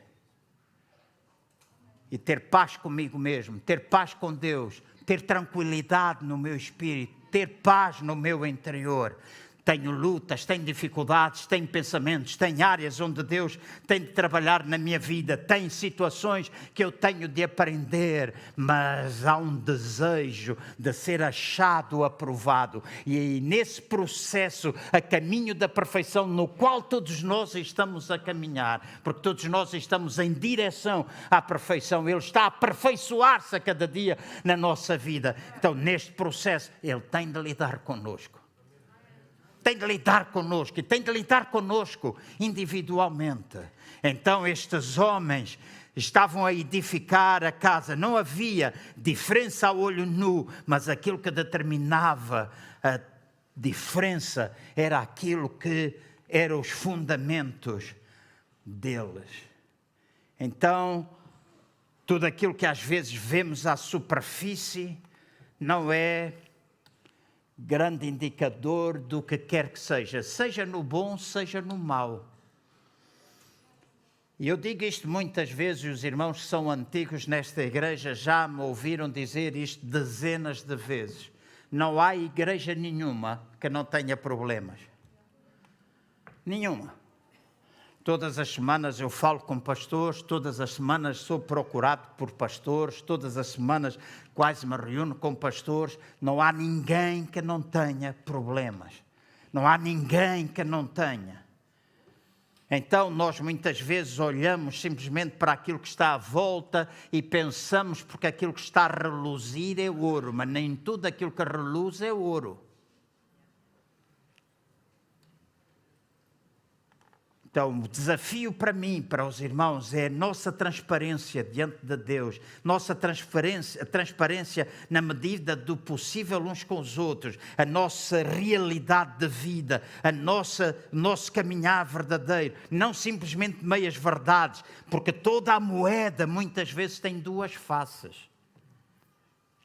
e ter paz comigo mesmo, ter paz com Deus, ter tranquilidade no meu espírito, ter paz no meu interior. Tenho lutas, tenho dificuldades, tenho pensamentos, tenho áreas onde Deus tem de trabalhar na minha vida, tem situações que eu tenho de aprender, mas há um desejo de ser achado, aprovado. E aí, nesse processo, a caminho da perfeição, no qual todos nós estamos a caminhar, porque todos nós estamos em direção à perfeição, Ele está a aperfeiçoar-se a cada dia na nossa vida. Então, neste processo, Ele tem de lidar connosco. Tem de lidar connosco e tem de lidar connosco individualmente. Então estes homens estavam a edificar a casa. Não havia diferença a olho nu, mas aquilo que determinava a diferença era aquilo que eram os fundamentos deles. Então, tudo aquilo que às vezes vemos à superfície não é grande indicador do que quer que seja no bom, seja no mau. E eu digo isto muitas vezes, e os irmãos que são antigos nesta igreja já me ouviram dizer isto dezenas de vezes. Não há igreja nenhuma que não tenha problemas. Nenhuma. Todas as semanas eu falo com pastores, todas as semanas sou procurado por pastores, todas as semanas quase me reúno com pastores. Não há ninguém que não tenha problemas. Não há ninguém que não tenha. Então nós muitas vezes olhamos simplesmente para aquilo que está à volta e pensamos porque aquilo que está a reluzir é ouro, mas nem tudo aquilo que reluz é ouro. Então, o desafio para mim, para os irmãos, é a nossa transparência diante de Deus, nossa transparência na medida do possível uns com os outros, a nossa realidade de vida, nosso caminhar verdadeiro, não simplesmente meias verdades, porque toda a moeda muitas vezes tem duas faces.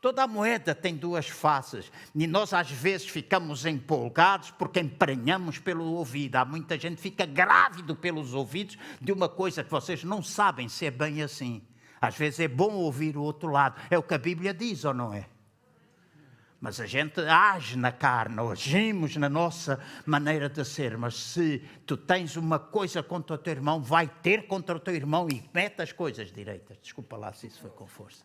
Toda a moeda tem duas faces e nós às vezes ficamos empolgados porque emprenhamos pelo ouvido. Há muita gente que fica grávido pelos ouvidos de uma coisa que vocês não sabem se é bem assim. Às vezes é bom ouvir o outro lado. É o que a Bíblia diz ou não é? Mas a gente age na carne, ou agimos na nossa maneira de ser. Mas se tu tens uma coisa contra o teu irmão, vai ter contra o teu irmão e mete as coisas direitas. Desculpa lá se isso foi com força.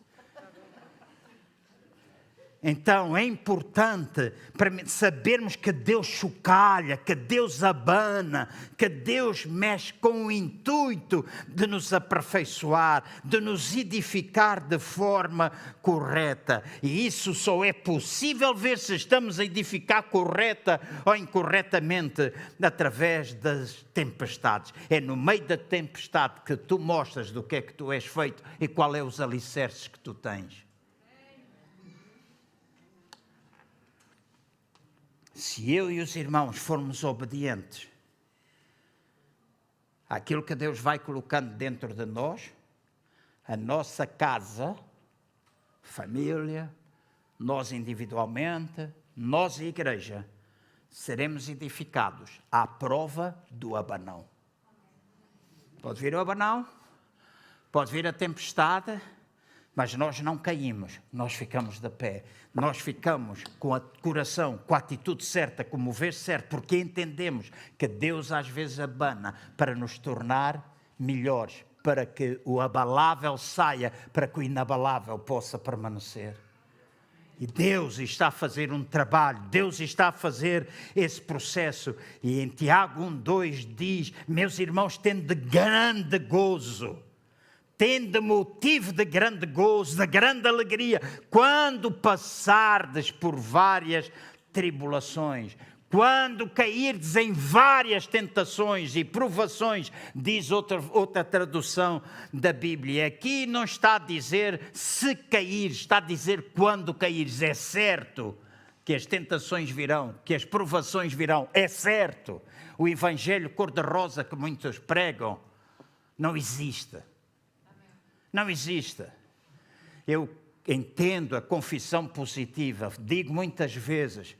Então é importante para sabermos que Deus chocalha, que Deus abana, que Deus mexe com o intuito de nos aperfeiçoar, de nos edificar de forma correta. E isso só é possível ver se estamos a edificar correta ou incorretamente através das tempestades. É no meio da tempestade que tu mostras do que é que tu és feito e qual é os alicerces que tu tens. Se eu e os irmãos formos obedientes àquilo que Deus vai colocando dentro de nós, a nossa casa, família, nós individualmente, nós e igreja, seremos edificados à prova do abanão. Pode vir o abanão, pode vir a tempestade, mas nós não caímos, nós ficamos de pé. Nós ficamos com o coração, com a atitude certa, com o mover certo, porque entendemos que Deus às vezes abana para nos tornar melhores, para que o abalável saia, para que o inabalável possa permanecer. E Deus está a fazer um trabalho, Deus está a fazer esse processo. E em Tiago 1:2 diz, meus irmãos, tende grande gozo, tende motivo de grande gozo, de grande alegria, quando passardes por várias tribulações. Quando cairdes em várias tentações e provações, diz outra tradução da Bíblia. Aqui não está a dizer se caíres, está a dizer quando caíres. É certo que as tentações virão, que as provações virão. É certo. O evangelho cor-de-rosa que muitos pregam não existe. Não existe. Eu entendo a confissão positiva. Digo muitas vezes.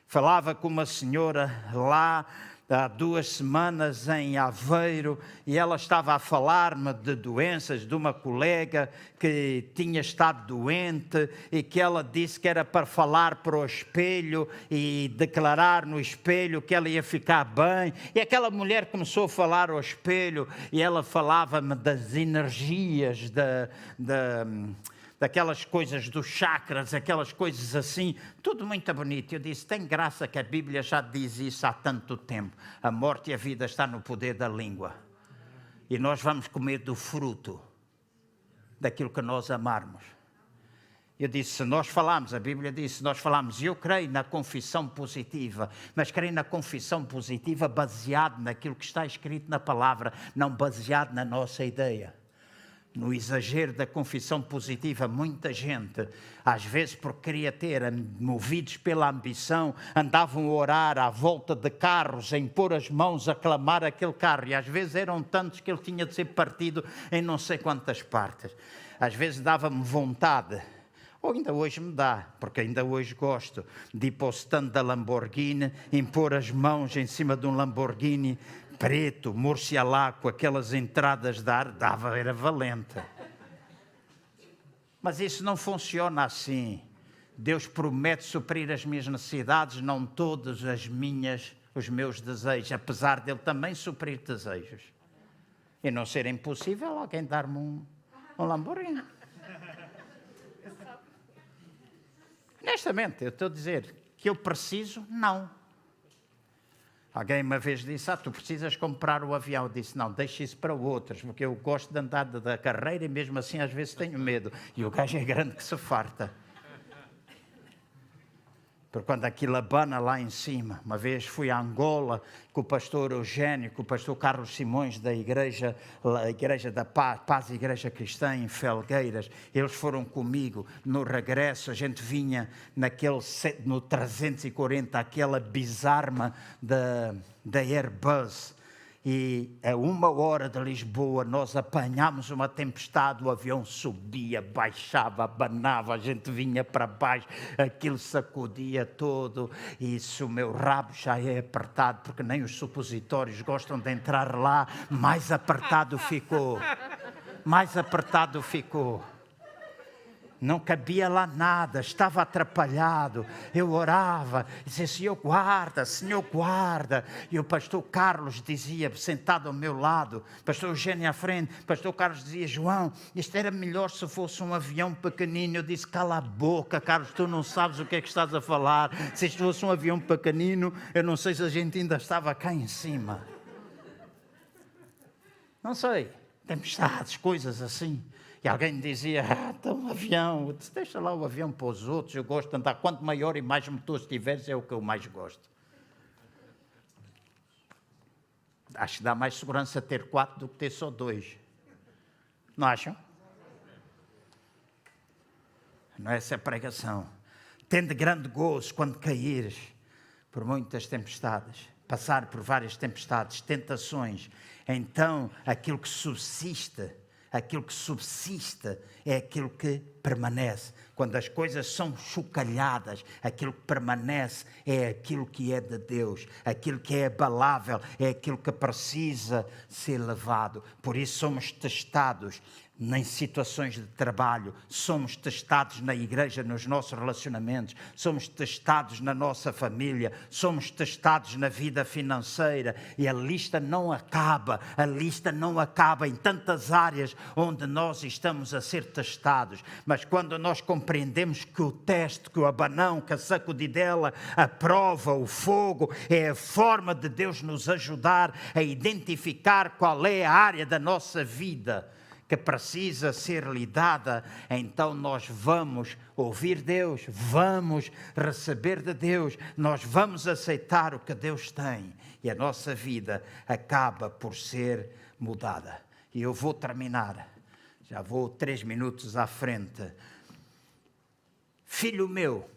Falava com uma senhora lá há 2 semanas em Aveiro e ela estava a falar-me de doenças de uma colega que tinha estado doente e que ela disse que era para falar para o espelho e declarar no espelho que ela ia ficar bem. E aquela mulher começou a falar ao espelho e ela falava-me das energias, daquelas coisas dos chakras, aquelas coisas assim, tudo muito bonito. Eu disse, tem graça que a Bíblia já diz isso há tanto tempo. A morte e a vida está no poder da língua. E nós vamos comer do fruto daquilo que nós amarmos. Eu disse, se nós falamos, a Bíblia diz, se nós falamos, eu creio na confissão positiva, mas creio na confissão positiva baseado naquilo que está escrito na palavra, não baseado na nossa ideia. No exagero da confissão positiva, muita gente, às vezes porque queria ter, movidos pela ambição, andavam a orar à volta de carros, em pôr as mãos a clamar aquele carro. E às vezes eram tantos que ele tinha de ser partido em não sei quantas partes. Às vezes dava-me vontade, ou ainda hoje me dá, porque ainda hoje gosto, de ir para o stand da Lamborghini, impor as mãos em cima de um Lamborghini preto, Murcielago, aquelas entradas de ar, era valente. Mas isso não funciona assim. Deus promete suprir as minhas necessidades, não todos os meus desejos, apesar dele também suprir desejos. E não ser impossível alguém dar-me um Lamborghini. Honestamente, eu estou a dizer que eu preciso, não. Alguém uma vez disse, tu precisas comprar o avião. Eu disse, não, deixa isso para outros, porque eu gosto de andar da carreira e mesmo assim às vezes tenho medo. E o gajo é grande que se farta. Porque quando aquilo abana lá em cima, uma vez fui a Angola com o pastor Eugênio, com o pastor Carlos Simões da Igreja da Paz, Igreja Cristã em Felgueiras. Eles foram comigo. No regresso a gente vinha no 340, aquela bizarra da Airbus. E a 1 hora de Lisboa nós apanhámos uma tempestade, o avião subia, baixava, abanava, a gente vinha para baixo, aquilo sacudia todo. E se o meu rabo já é apertado, porque nem os supositórios gostam de entrar lá, mais apertado ficou. Mais apertado ficou. Não cabia lá nada, estava atrapalhado. Eu orava, dizia, Senhor guarda. E o pastor Carlos dizia, sentado ao meu lado, pastor Eugênio à frente, pastor Carlos dizia, João, isto era melhor se fosse um avião pequenino. Eu disse, cala a boca, Carlos, tu não sabes o que é que estás a falar. Se isto fosse um avião pequenino, eu não sei se a gente ainda estava cá em cima. Não sei, tempestades, coisas assim. E alguém me dizia, um avião. Eu disse, deixa lá o avião para os outros, eu gosto de andar. Quanto maior e mais motores tiveres, é o que eu mais gosto. Acho que dá mais segurança ter 4 do que ter só 2. Não acham? Não é essa a pregação. Tende grande gozo quando caíres por muitas tempestades, passar por várias tempestades, tentações. Então, aquilo que subsiste é aquilo que permanece. Quando as coisas são chocalhadas, aquilo que permanece é aquilo que é de Deus. Aquilo que é abalável é aquilo que precisa ser levado. Por isso somos testados em situações de trabalho, somos testados na igreja, nos nossos relacionamentos, somos testados na nossa família, somos testados na vida financeira, e a lista não acaba em tantas áreas onde nós estamos a ser testados. Mas quando nós compreendemos que o teste, que o abanão, que a sacudidela, a prova, o fogo, é a forma de Deus nos ajudar a identificar qual é a área da nossa vida que que precisa ser lidada, então nós vamos ouvir Deus, vamos receber de Deus, nós vamos aceitar o que Deus tem e a nossa vida acaba por ser mudada. E eu vou terminar, já vou 3 minutos à frente. Filho meu,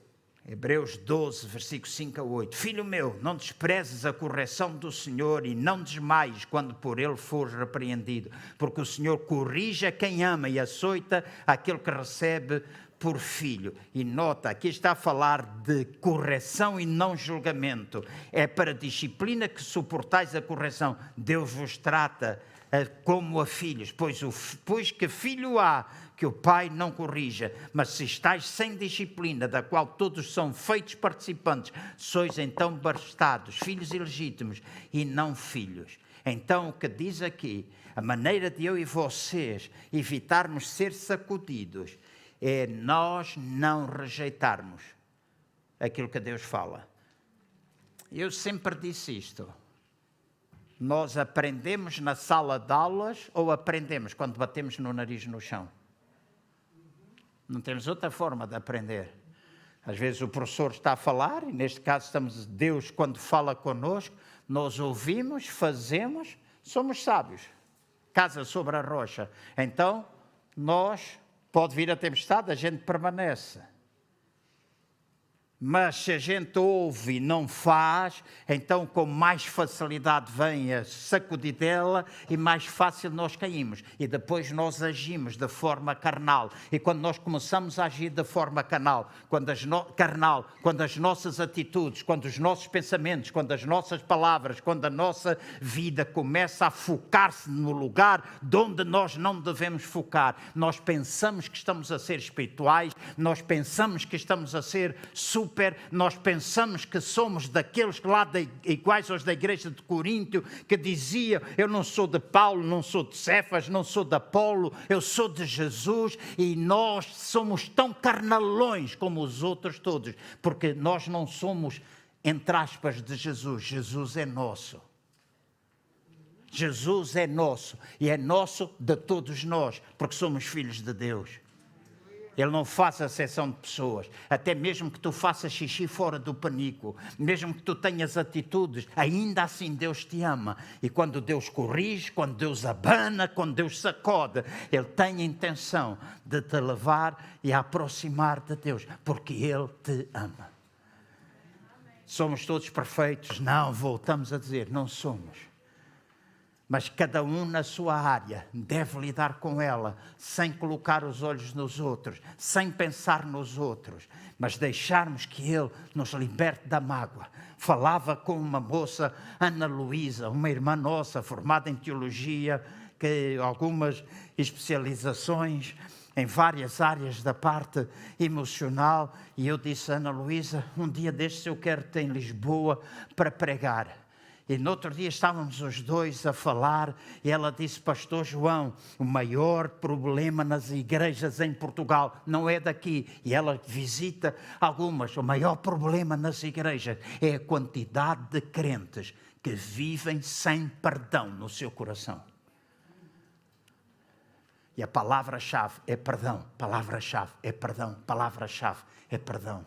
Hebreus 12, versículos 5 a 8. Filho meu, não desprezes a correção do Senhor e não desmaies quando por ele fores repreendido, porque o Senhor corrige a quem ama e açoita aquele que recebe por filho. E nota, aqui está a falar de correção e não julgamento. É para disciplina que suportais a correção. Deus vos trata como a filhos, pois que filho há que o pai não corrija, mas se estáis sem disciplina, da qual todos são feitos participantes, sois então bastados, filhos ilegítimos e não filhos. Então o que diz aqui, a maneira de eu e vocês evitarmos ser sacudidos, é nós não rejeitarmos aquilo que Deus fala. Eu sempre disse isto. Nós aprendemos na sala de aulas ou aprendemos quando batemos no nariz no chão? Não temos outra forma de aprender. Às vezes o professor está a falar, e neste caso Deus quando fala connosco, nós ouvimos, fazemos, somos sábios. Casa sobre a rocha. Então, pode vir a tempestade, a gente permanece. Mas se a gente ouve e não faz, então com mais facilidade vem a sacudidela e mais fácil nós caímos. E depois nós agimos de forma carnal. E quando nós começamos a agir de forma carnal, quando as nossas atitudes, quando os nossos pensamentos, quando as nossas palavras, quando a nossa vida começa a focar-se no lugar de onde nós não devemos focar, nós pensamos que estamos a ser espirituais, nós pensamos que estamos a ser nós pensamos que somos daqueles lá iguais aos da igreja de Coríntio, que dizia, eu não sou de Paulo, não sou de Cefas, não sou de Apolo, eu sou de Jesus, e nós somos tão carnalões como os outros todos, porque nós não somos, entre aspas, de Jesus. Jesus é nosso. Jesus é nosso, e é nosso de todos nós, porque somos filhos de Deus. Ele não faz acepção de pessoas. Até mesmo que tu faças xixi fora do penico, mesmo que tu tenhas atitudes, ainda assim Deus te ama. E quando Deus corrige, quando Deus abana, quando Deus sacode, Ele tem a intenção de te levar e aproximar de Deus, porque Ele te ama. Somos todos perfeitos? Não, voltamos a dizer, não somos. Mas cada um na sua área deve lidar com ela, sem colocar os olhos nos outros, sem pensar nos outros, mas deixarmos que Ele nos liberte da mágoa. Falava com uma moça, Ana Luísa, uma irmã nossa, formada em teologia, que algumas especializações em várias áreas da parte emocional, e eu disse, Ana Luísa, um dia destes eu quero-te em Lisboa para pregar. E no outro dia estávamos os dois a falar e ela disse, Pastor João, o maior problema nas igrejas em Portugal não é daqui. E ela visita algumas. O maior problema nas igrejas é a quantidade de crentes que vivem sem perdão no seu coração. E a palavra-chave é perdão. Palavra-chave é perdão. Palavra-chave é perdão.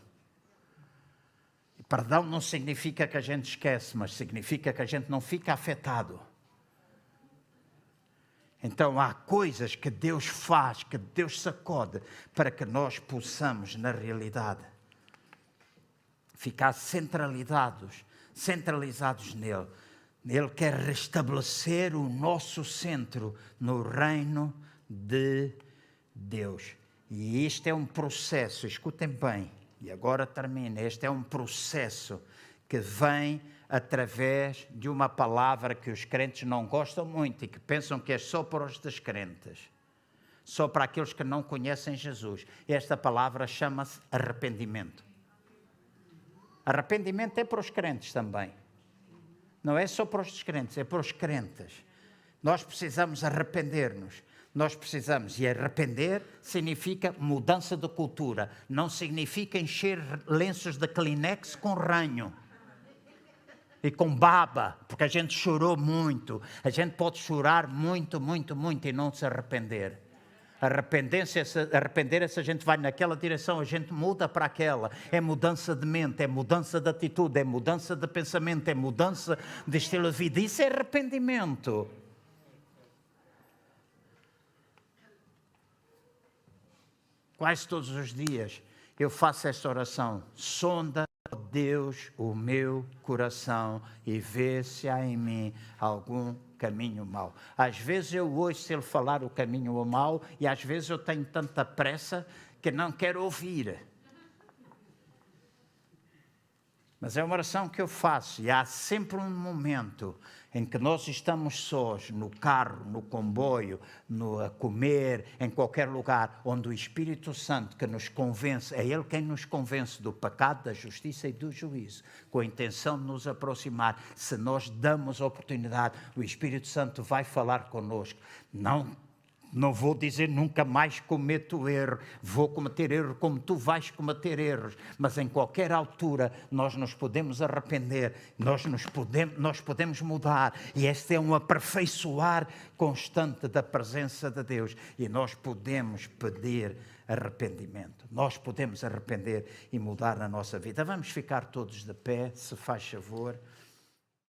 Perdão não significa que a gente esquece, mas significa que a gente não fica afetado. Então há coisas que Deus faz, que Deus sacode, para que nós possamos, na realidade, ficar centralizados nele. Ele quer restabelecer o nosso centro no reino de Deus. E isto é um processo, escutem bem. E agora termina. Este é um processo que vem através de uma palavra que os crentes não gostam muito e que pensam que é só para os descrentes, só para aqueles que não conhecem Jesus. Esta palavra chama-se arrependimento. Arrependimento é para os crentes também. Não é só para os descrentes, é para os crentes. Nós precisamos arrepender-nos. Nós precisamos, e arrepender significa mudança de cultura, não significa encher lenços de Kleenex com ranho. e com baba, porque a gente chorou muito. A gente pode chorar muito, muito, muito e não se arrepender. Arrepender-se, a gente vai naquela direção, a gente muda para aquela. É mudança de mente, é mudança de atitude, é mudança de pensamento, é mudança de estilo de vida. Isso é arrependimento. Quase todos os dias eu faço esta oração. Sonda, ó Deus, o meu coração e vê se há em mim algum caminho mau. Às vezes eu ouço ele falar o caminho mau e às vezes eu tenho tanta pressa que não quero ouvir. Mas é uma oração que eu faço e há sempre um momento em que nós estamos sós, no carro, no comboio, a comer, em qualquer lugar, onde o Espírito Santo que nos convence, é Ele quem nos convence do pecado, da justiça e do juízo, com a intenção de nos aproximar. Se nós damos a oportunidade, o Espírito Santo vai falar connosco. Não vou dizer nunca mais cometo erro, vou cometer erro como tu vais cometer erros, mas em qualquer altura nós nos podemos arrepender, nós podemos mudar, e este é um aperfeiçoar constante da presença de Deus, e nós podemos pedir arrependimento, nós podemos arrepender e mudar na nossa vida. Vamos ficar todos de pé, se faz favor.